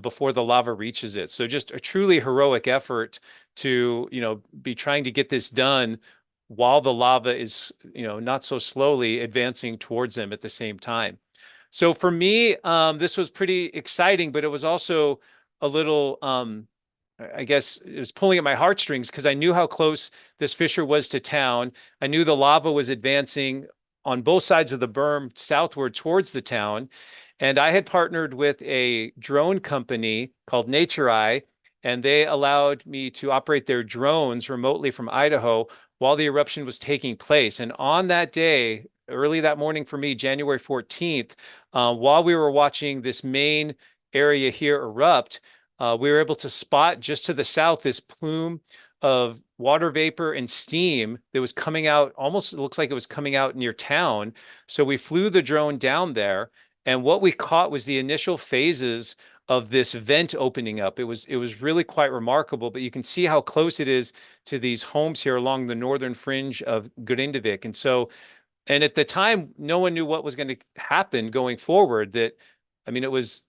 before the lava reaches it. So just a truly heroic effort to, be trying to get this done while the lava is, not so slowly advancing towards them at the same time. So for me, this was pretty exciting, but it was also a little I guess it was pulling at my heartstrings because I knew how close this fissure was to town. I knew the lava was advancing on both sides of the berm southward towards the town. And I had partnered with a drone company called Nature Eye, and they allowed me to operate their drones remotely from Idaho while the eruption was taking place. And on that day, early that morning for me, January 14th, while we were watching this main area here erupt, we were able to spot just to the south this plume of water vapor and steam that was coming out, almost looks like it was coming out near town. So we flew the drone down there, and what we caught was the initial phases of this vent opening up. It was really quite remarkable, but you can see how close it is to these homes here along the northern fringe of Grindavik. And at the time, no one knew what was going to happen going forward. It was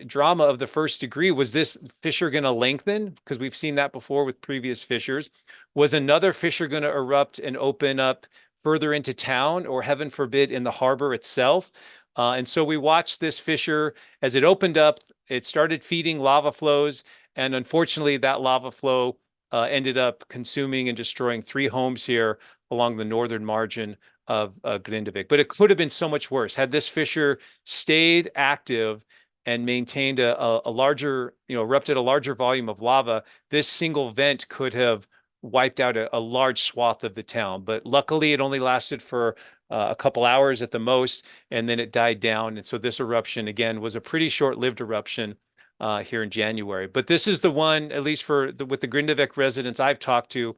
drama of the first degree. Was this fissure going to lengthen? Because we've seen that before with previous fissures. Was another fissure going to erupt and open up further into town, or heaven forbid, in the harbor itself? And so we watched this fissure as it opened up. It started feeding lava flows. And unfortunately, that lava flow ended up consuming and destroying 3 homes here along the northern margin of Grindavik. But it could have been so much worse. Had this fissure stayed active and maintained a larger, erupted a larger volume of lava, this single vent could have wiped out a large swath of the town. But luckily, it only lasted for a couple hours at the most, and then it died down. And so this eruption, again, was a pretty short-lived eruption here in January. But this is the one, at least with the Grindavik residents I've talked to,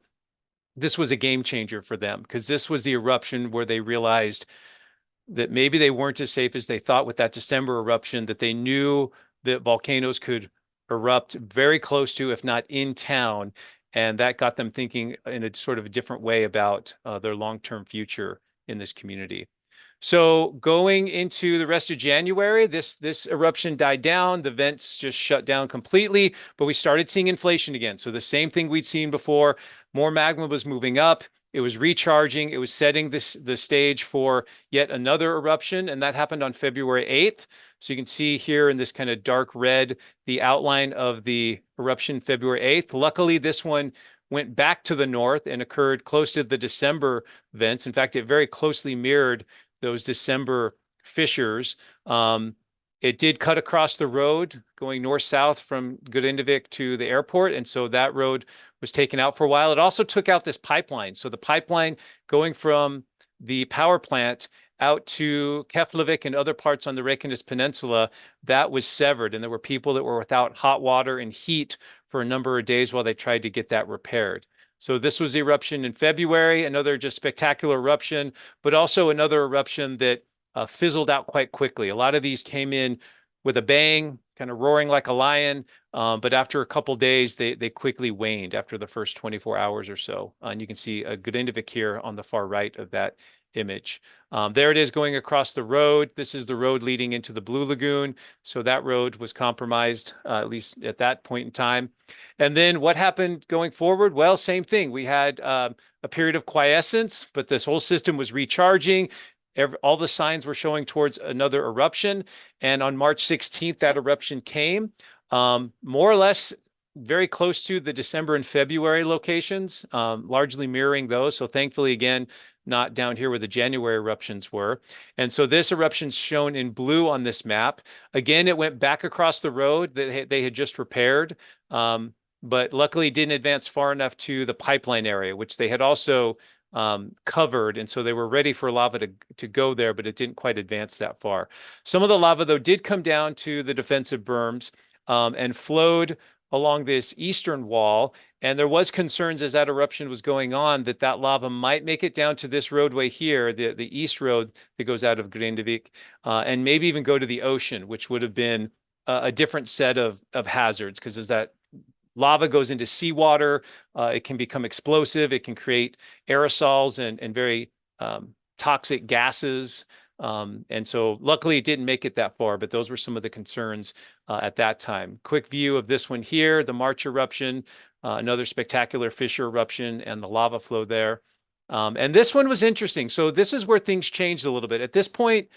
this was a game changer for them, because this was the eruption where they realized that maybe they weren't as safe as they thought with that December eruption, that they knew that volcanoes could erupt very close to, if not in town. And that got them thinking in a sort of a different way about their long-term future in this community. So going into the rest of January, this eruption died down. The vents just shut down completely, but we started seeing inflation again. So the same thing we'd seen before. More magma was moving up. It was recharging. It was setting the stage for yet another eruption, and that happened on February 8th. So you can see here in this kind of dark red the outline of the eruption February 8th. Luckily, this one went back to the north and occurred close to the December vents. In fact, it very closely mirrored those December fissures. It did cut across the road going north-south from Grindavik to the airport, and so that road was taken out for a while. It also took out this pipeline. So the pipeline going from the power plant out to Keflavik and other parts on the Reykjanes Peninsula, that was severed, and there were people that were without hot water and heat for a number of days while they tried to get that repaired. So this was the eruption in February, another just spectacular eruption, but also another eruption that fizzled out quite quickly. A lot of these came in with a bang, kind of roaring like a lion, but after a couple days, they quickly waned after the first 24 hours or so. And you can see a Grindavik here on the far right of that image. There it is going across the road. This is the road leading into the Blue Lagoon. So that road was compromised, at least at that point in time. And then what happened going forward? Well, same thing. We had a period of quiescence, but this whole system was recharging. All the signs were showing towards another eruption. And on March 16th, that eruption came, more or less very close to the December and February locations, largely mirroring those. So thankfully, again, not down here where the January eruptions were. And so this eruption's shown in blue on this map. Again, it went back across the road that they had just repaired, but luckily didn't advance far enough to the pipeline area, which they had also covered. And so they were ready for lava to go there, but it didn't quite advance that far. Some of the lava, though, did come down to the defensive berms and flowed along this eastern wall. And there was concerns as that eruption was going on that that lava might make it down to this roadway here, the east road that goes out of Grindavik, and maybe even go to the ocean, which would have been a different set of hazards, because as that lava goes into seawater, it can become explosive. It can create aerosols and very toxic gases. And so luckily it didn't make it that far, but those were some of the concerns at that time. Quick view of this one here, the March eruption, another spectacular fissure eruption and the lava flow there. And this one was interesting. So this is where things changed a little bit. At this point,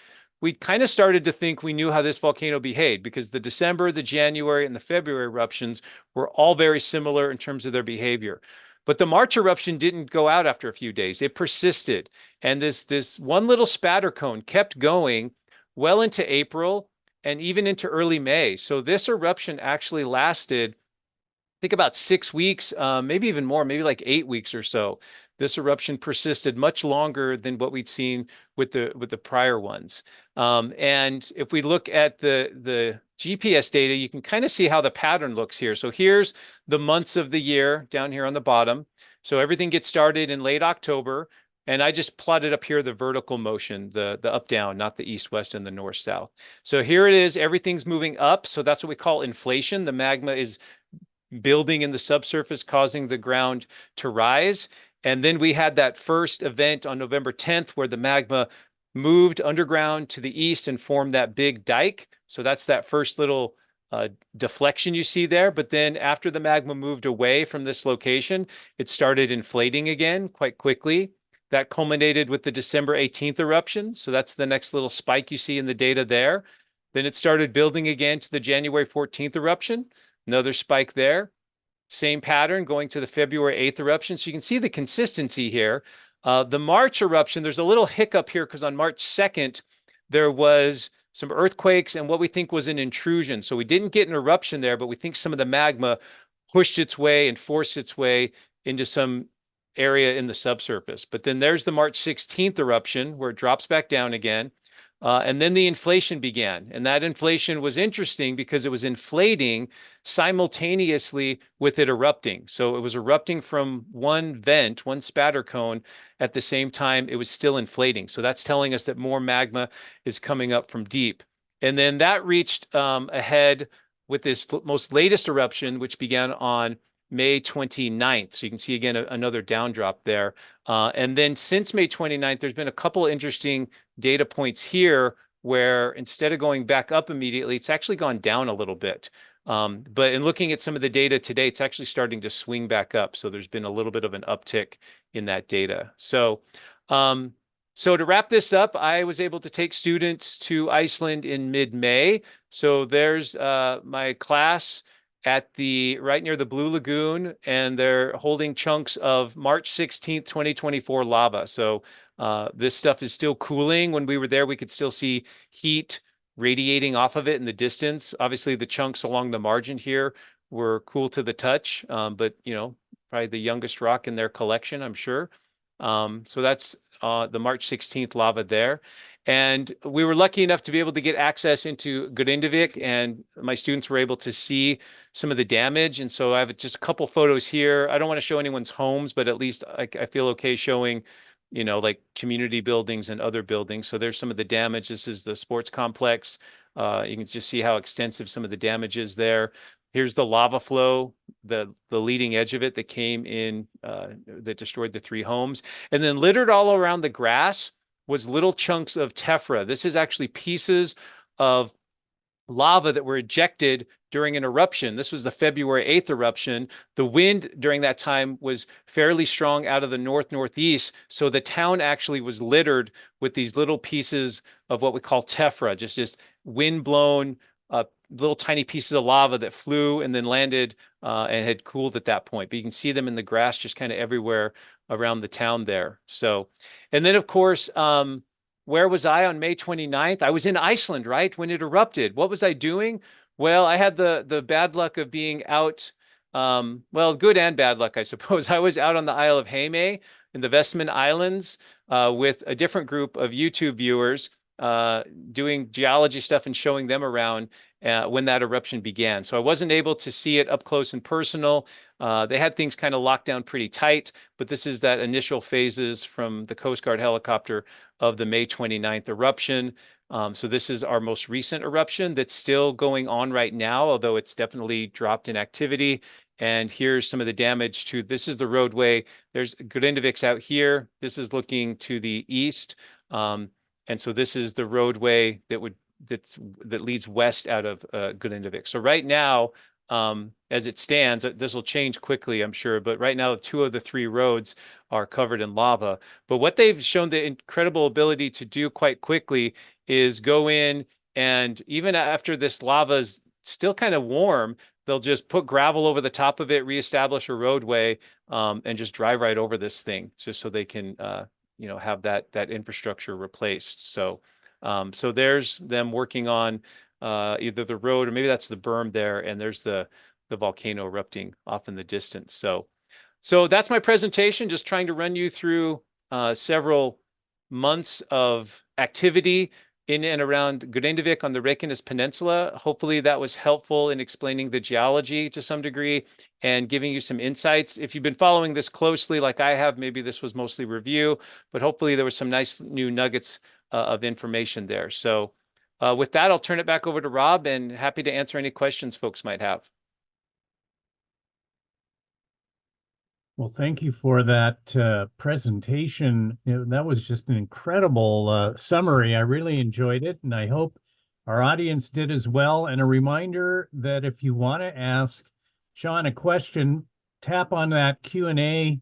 we kind of started to think we knew how this volcano behaved, because the December, the January, and the February eruptions were all very similar in terms of their behavior. But the March eruption didn't go out after a few days. It persisted. And this one little spatter cone kept going well into April and even into early May. So this eruption actually lasted, I think, about 6 weeks, maybe even more, maybe like 8 weeks or so. This eruption persisted much longer than what we'd seen with the prior ones. And if we look at the GPS data, you can kind of see how the pattern looks here. So here's the months of the year down here on the bottom. So everything gets started in late October. And I just plotted up here the vertical motion, the up-down, not the east-west and the north-south. So here it is. Everything's moving up. So that's what we call inflation. The magma is building in the subsurface, causing the ground to rise. And then we had that first event on November 10th where the magma moved underground to the east and formed that big dike. So that's that first little deflection you see there. But then after the magma moved away from this location, it started inflating again quite quickly. That culminated with the December 18th eruption. So that's the next little spike you see in the data there. Then it started building again to the January 14th eruption. Another spike there. Same pattern going to the February 8th eruption. So you can see the consistency here. The March eruption, there's a little hiccup here because on March 2nd, there was some earthquakes and what we think was an intrusion. So we didn't get an eruption there, but we think some of the magma pushed its way and forced its way into some area in the subsurface. But then there's the March 16th eruption where it drops back down again. And then the inflation began. And that inflation was interesting because it was inflating simultaneously with it erupting. So it was erupting from one vent, one spatter cone, at the same time it was still inflating. So that's telling us that more magma is coming up from deep. And then that reached ahead with this most latest eruption, which began on May 29th. So you can see again another down drop there. And then since May 29th, there's been a couple interesting data points here where instead of going back up immediately, it's actually gone down a little bit. But in looking at some of the data today, it's actually starting to swing back up. So there's been a little bit of an uptick in that data. So to wrap this up, I was able to take students to Iceland in mid-May. So there's my class at right near the Blue Lagoon, and they're holding chunks of March 16th, 2024 lava. So this stuff is still cooling. When we were there, we could still see heat radiating off of it in the distance. Obviously, the chunks along the margin here were cool to the touch, but probably the youngest rock in their collection, I'm sure. So that's the March 16th lava there. And we were lucky enough to be able to get access into Grindavik, and my students were able to see some of the damage. And so I have just a couple photos here. I don't want to show anyone's homes, but at least I feel okay showing, like community buildings and other buildings. So there's some of the damage. This is the sports complex. You can just see how extensive some of the damage is there. Here's the lava flow, the leading edge of it that came in, that destroyed the 3 homes. And then littered all around the grass was little chunks of tephra. This is actually pieces of lava that were ejected during an eruption. This was the February 8th eruption. The wind during that time was fairly strong out of the northeast. So the town actually was littered with these little pieces of what we call tephra, just wind-blown little tiny pieces of lava that flew and then landed and had cooled at that point. But you can see them in the grass just kind of everywhere around the town there. So, and then of course, where was I on May 29th? I was in Iceland, right? When it erupted. What was I doing? Well, I had the bad luck of being out, well, good and bad luck, I suppose. I was out on the Isle of Heimaey in the Vestman Islands with a different group of YouTube viewers doing geology stuff and showing them around when that eruption began. So I wasn't able to see it up close and personal. They had things kind of locked down pretty tight, but this is that initial phases from the Coast Guard helicopter of the May 29th eruption. So this is our most recent eruption that's still going on right now, although it's definitely dropped in activity. And here's some of the damage to, this is the roadway. There's Grindavik's out here. This is looking to the east. And so this is the roadway that leads west out of Grindavik. So right now, as it stands, this will change quickly, I'm sure, but right now 2 of the 3 roads are covered in lava. But what they've shown the incredible ability to do quite quickly is go in, and even after this lava is still kind of warm, they'll just put gravel over the top of it, reestablish a roadway, and just drive right over this thing, just so they can have that infrastructure replaced. So so there's them working on either the road, or maybe that's the berm there, and there's the volcano erupting off in the distance. So that's my presentation, just trying to run you through several months of activity in and around Grindavik on the Reykjanes Peninsula. Hopefully that was helpful in explaining the geology to some degree and giving you some insights. If you've been following this closely like I have, maybe this was mostly review, but hopefully there was some nice new nuggets of information there. So with that, I'll turn it back over to Rob, and happy to answer any questions folks might have. Well, thank you for that presentation. That was just an incredible summary. I really enjoyed it, and I hope our audience did as well. And a reminder that if you want to ask Shawn a question, tap on that Q&A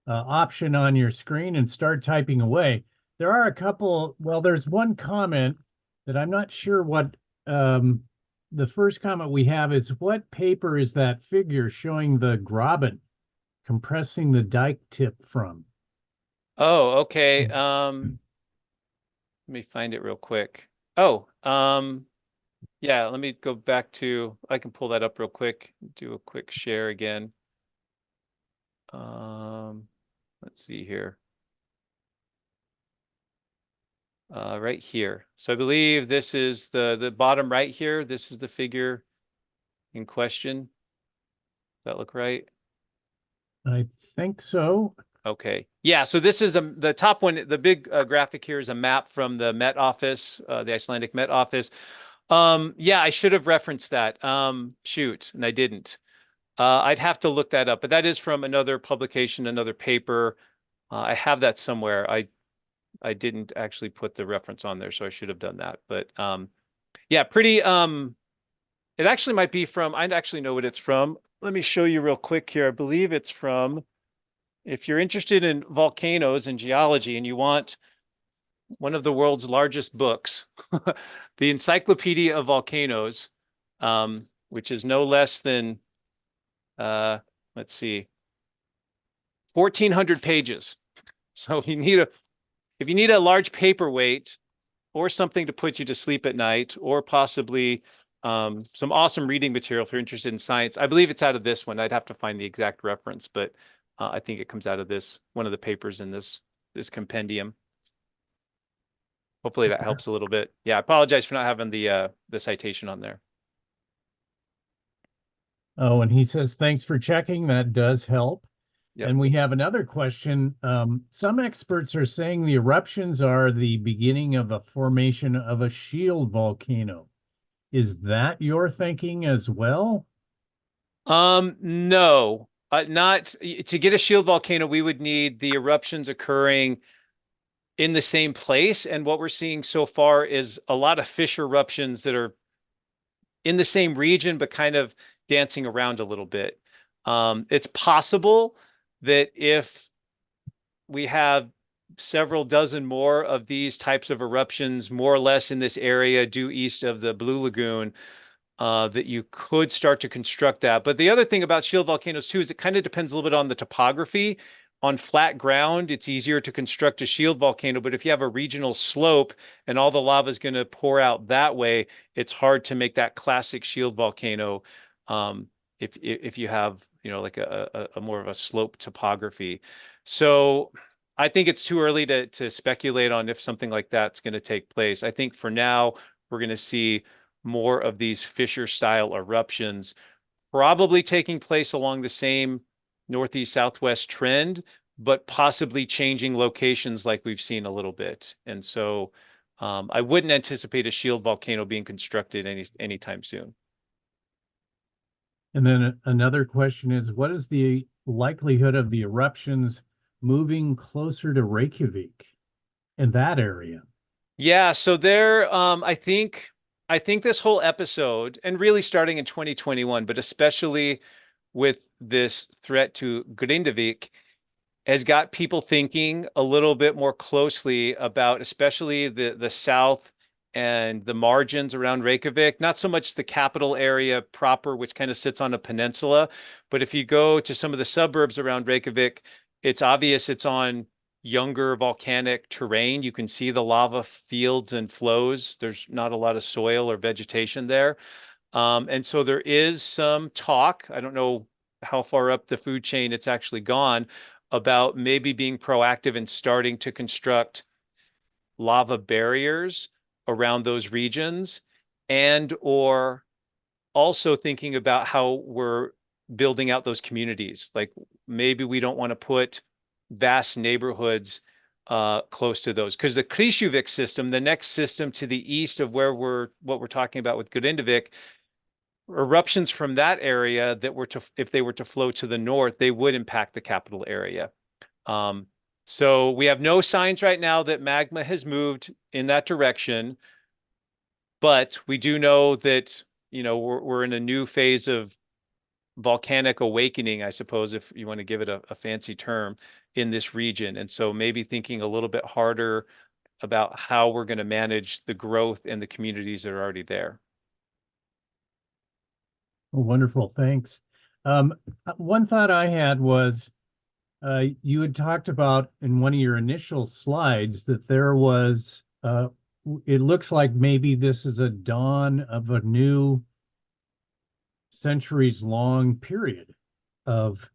option on your screen and start typing away. There are a couple, well, there's one comment that I'm not sure what, the first comment we have is, what paper is that figure showing the graben compressing the dike tip from? Oh, okay. Let me find it real quick. Oh, yeah, let me go back to, I can pull that up real quick, do a quick share again. let's see here. Right here. So I believe this is the bottom right here. This is the figure in question. Does that look right? I think so. Okay. Yeah, so this is the top one. The big graphic here is a map from the Met Office, the Icelandic Met Office. Yeah, I should have referenced that. Shoot, and I didn't. I'd have to look that up, but that is from another publication, another paper. I have that somewhere. I didn't actually put the reference on there, so I should have done that. But yeah, pretty it actually might be from, I actually know what it's from. Let me show you real quick here. I believe it's from, if you're interested in volcanoes and geology and you want one of the world's largest books, the Encyclopedia of Volcanoes, which is no less than let's see, 1,400 pages. So if you need a large paperweight or something to put you to sleep at night, or possibly some awesome reading material if you're interested in science, I believe it's out of this one. I'd have to find the exact reference, but I think it comes out of this, one of the papers in this compendium. Hopefully that helps a little bit. Yeah, I apologize for not having the citation on there. Oh, and he says, thanks for checking. That does help. Yep. And we have another question. Some experts are saying the eruptions are the beginning of a formation of a shield volcano. Is that your thinking as well? No, not to get a shield volcano, we would need the eruptions occurring in the same place. And what we're seeing so far is a lot of fissure eruptions that are in the same region, but kind of dancing around a little bit. It's possible that if we have several dozen more of these types of eruptions, more or less in this area due east of the Blue Lagoon, that you could start to construct that. But the other thing about shield volcanoes too is it kind of depends a little bit on the topography. On flat ground, it's easier to construct a shield volcano, but if you have a regional slope and all the lava is going to pour out that way, it's hard to make that classic shield volcano if you have, you know, like a more of a slope topography. So I think it's too early to speculate on if something like that's going to take place. I think for now, we're going to see more of these fissure style eruptions probably taking place along the same northeast southwest trend, but possibly changing locations like we've seen a little bit. And so I wouldn't anticipate a shield volcano being constructed anytime soon. And then another question is, what is the likelihood of the eruptions moving closer to Reykjavik in that area? Yeah, so there, I think this whole episode, and really starting in 2021, but especially with this threat to Grindavik, has got people thinking a little bit more closely about especially the south and the margins around Reykjavik, not so much the capital area proper, which kind of sits on a peninsula, but if you go to some of the suburbs around Reykjavik, it's obvious it's on younger volcanic terrain. You can see the lava fields and flows. There's not a lot of soil or vegetation there. And so there is some talk, I don't know how far up the food chain it's actually gone, about maybe being proactive and starting to construct lava barriers around those regions, and or also thinking about how we're building out those communities. Like maybe we don't want to put vast neighborhoods close to those, because the Krishuvik system, the next system to the east of what we're talking about with Grindavik, eruptions from that area that were to, if they were to flow to the north, they would impact the capital area. So we have no signs right now that magma has moved in that direction, but we do know that, you know, we're in a new phase of volcanic awakening, I suppose, if you want to give it a fancy term, in this region. And so maybe thinking a little bit harder about how we're going to manage the growth in the communities that are already there. Oh, wonderful, thanks. One thought I had was you had talked about in one of your initial slides that there was, it looks like maybe this is a dawn of a new centuries-long period of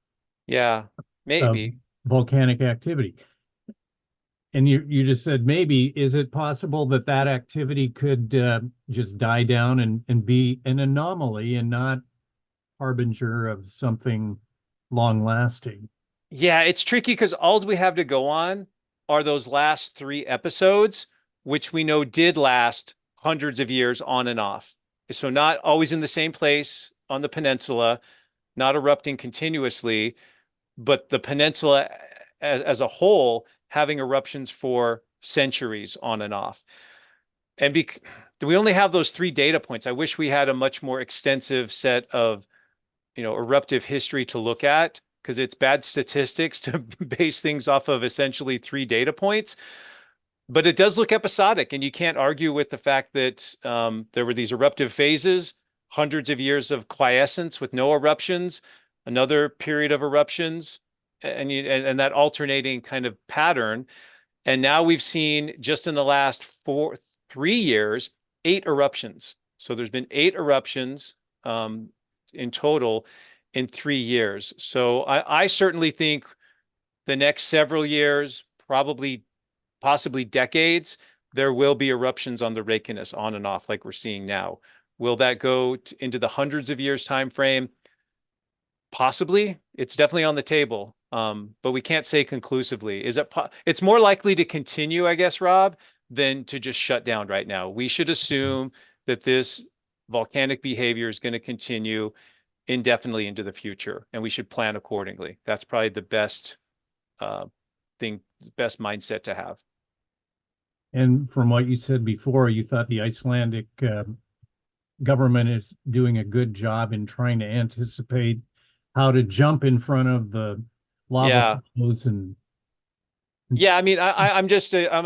Yeah, maybe. volcanic activity. And you just said maybe, is it possible that that activity could just die down and be an anomaly and not harbinger of something long lasting? Yeah, it's tricky because all we have to go on are those last three episodes, which we know did last hundreds of years on and off. So not always in the same place on the peninsula, not erupting continuously, but the peninsula as a whole having eruptions for centuries on and off. And we only have those three data points. I wish we had a much more extensive set of, eruptive history to look at, because it's bad statistics to base things off of essentially three data points. But it does look episodic, and you can't argue with the fact that there were these eruptive phases, hundreds of years of quiescence with no eruptions, another period of eruptions, and that alternating kind of pattern. And now we've seen just in the last 3 years, 8 eruptions. So there's been 8 eruptions in total in 3 years. So I certainly think the next several years, possibly decades, there will be eruptions on the Reykjanes on and off like we're seeing now. Will that go into the hundreds of years time frame? Possibly. It's definitely on the table, but we can't say conclusively. It's more likely to continue, I guess, Rob, than to just shut down right now. We should assume that this volcanic behavior is going to continue indefinitely into the future, and we should plan accordingly. That's probably the best best mindset to have. And from what you said before, you thought the Icelandic government is doing a good job in trying to anticipate how to jump in front of the lava flows and yeah, I mean, I'm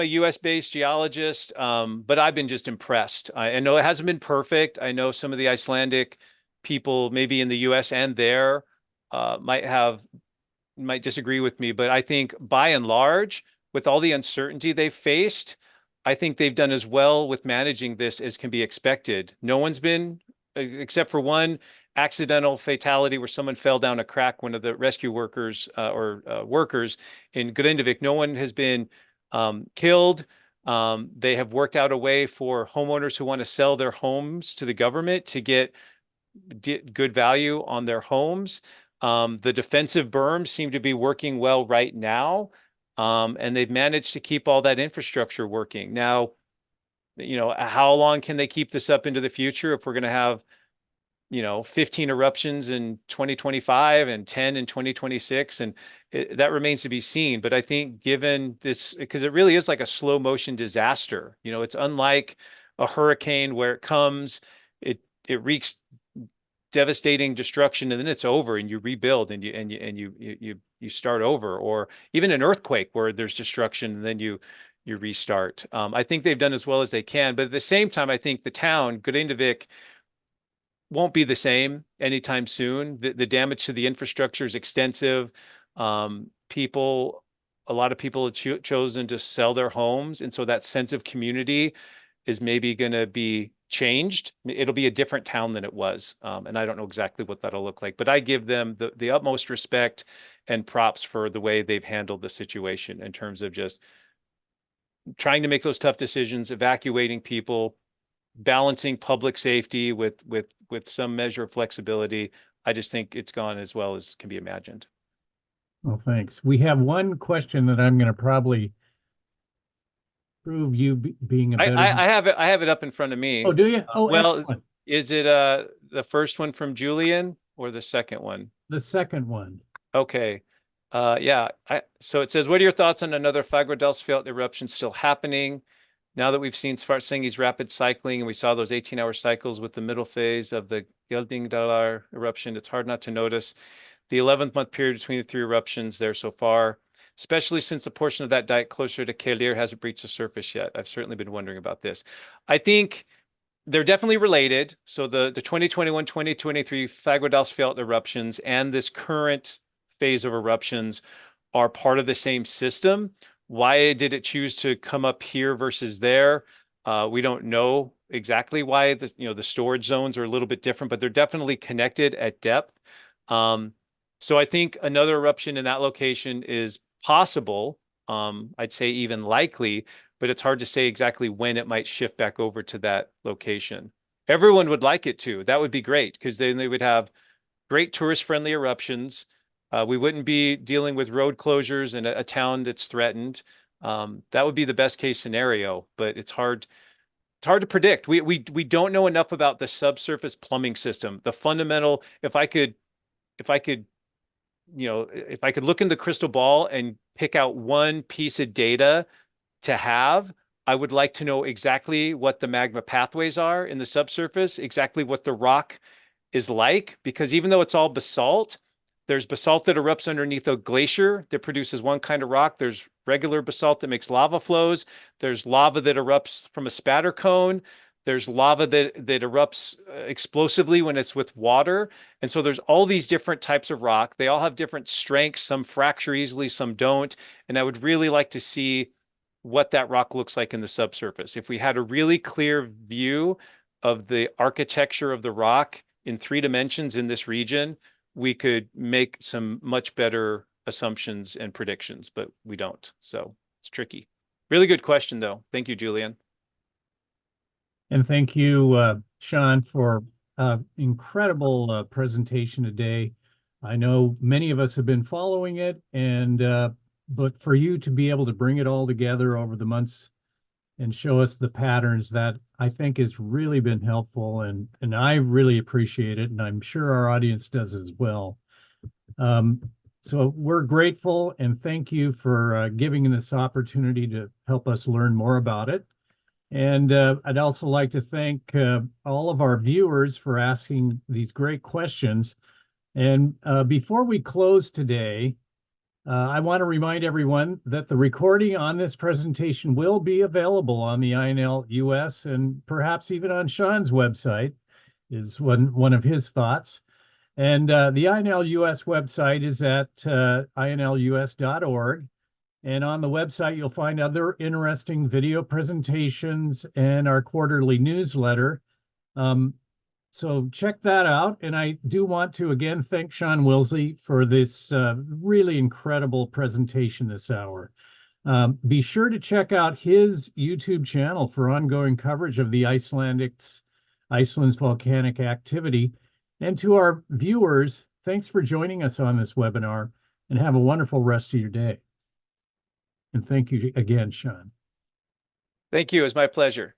a US based geologist, but I've been just impressed. I know it hasn't been perfect. I know some of the Icelandic people, maybe in the US and there, might disagree with me, but I think by and large, with all the uncertainty they've faced, I think they've done as well with managing this as can be expected. No one's been, except for one accidental fatality where someone fell down a crack, one of the rescue workers workers in Grindavik. No one has been killed. They have worked out a way for homeowners who want to sell their homes to the government to get good value on their homes. The defensive berms seem to be working well right now, and they've managed to keep all that infrastructure working. Now, how long can they keep this up into the future if we're going to have 15 eruptions in 2025 and 10 in 2026, and that remains to be seen. But I think given this, because it really is like a slow motion disaster, it's unlike a hurricane where it comes, it wreaks devastating destruction, and then it's over and you rebuild and you start over, or even an earthquake where there's destruction and then you restart. I think they've done as well as they can, but at the same time, I think the town, Grindavik, won't be the same anytime soon. The damage to the infrastructure is extensive. A lot of people have chosen to sell their homes, and so that sense of community is maybe going to be changed. It'll be a different town than it was, and I don't know exactly what that'll look like. But I give them the utmost respect and props for the way they've handled the situation in terms of just trying to make those tough decisions, evacuating people, balancing public safety with some measure of flexibility. I just think it's gone as well as can be imagined. Well, thanks. We have one question that I'm going to probably prove you being a better. I have it up in front of me. Oh, do you? Oh, well, excellent. Is it the first one from Julian or the second one? The second one. Okay. Yeah. So it says, what are your thoughts on another Fagradalsfjall eruption still happening? Now that we've seen Svartsengi's rapid cycling and we saw those 18-hour cycles with the middle phase of the Geldingdalar eruption, it's hard not to notice the 11th month period between the 3 eruptions there so far, especially since the portion of that dike closer to Keilir hasn't breached the surface yet. I've certainly been wondering about this. I think they're definitely related. So the 2021-2023 Fagradalsfjall eruptions and this current phase of eruptions are part of the same system. Why did it choose to come up here versus there? We don't know exactly why. The storage zones are a little bit different, but they're definitely connected at depth. So I think another eruption in that location is possible. I'd say even likely, but it's hard to say exactly when it might shift back over to that location. Everyone would like it to. That would be great because then they would have great tourist-friendly eruptions. We wouldn't be dealing with road closures in a town that's threatened. That would be the best case scenario, but it's hard. It's hard to predict. We don't know enough about the subsurface plumbing system. The fundamental. If I could, if I could look in the crystal ball and pick out one piece of data to have, I would like to know exactly what the magma pathways are in the subsurface, exactly what the rock is like, because even though it's all basalt, there's basalt that erupts underneath a glacier that produces one kind of rock. There's regular basalt that makes lava flows. There's lava that erupts from a spatter cone. There's lava that erupts explosively when it's with water. And so there's all these different types of rock. They all have different strengths. Some fracture easily, some don't. And I would really like to see what that rock looks like in the subsurface. If we had a really clear view of the architecture of the rock in 3 dimensions in this region, we could make some much better assumptions and predictions, but we don't. So it's tricky. Really good question, though. Thank you, Julian. And thank you, Shawn, for incredible presentation today. I know many of us have been following it, and but for you to be able to bring it all together over the months and show us the patterns, that I think has really been helpful, and I really appreciate it, and I'm sure our audience does as well. So we're grateful, and thank you for giving this opportunity to help us learn more about it. And I'd also like to thank all of our viewers for asking these great questions. And before we close today, I want to remind everyone that the recording on this presentation will be available on the INL US and perhaps even on Shawn's website, is one of his thoughts. And the INL US website is at inlus.org. And on the website, you'll find other interesting video presentations and our quarterly newsletter. So check that out. And I do want to again thank Shawn Willsey for this really incredible presentation this hour. Be sure to check out his YouTube channel for ongoing coverage of the Iceland's volcanic activity. And to our viewers, thanks for joining us on this webinar, and have a wonderful rest of your day. And thank you again, Shawn. Thank you. It was my pleasure.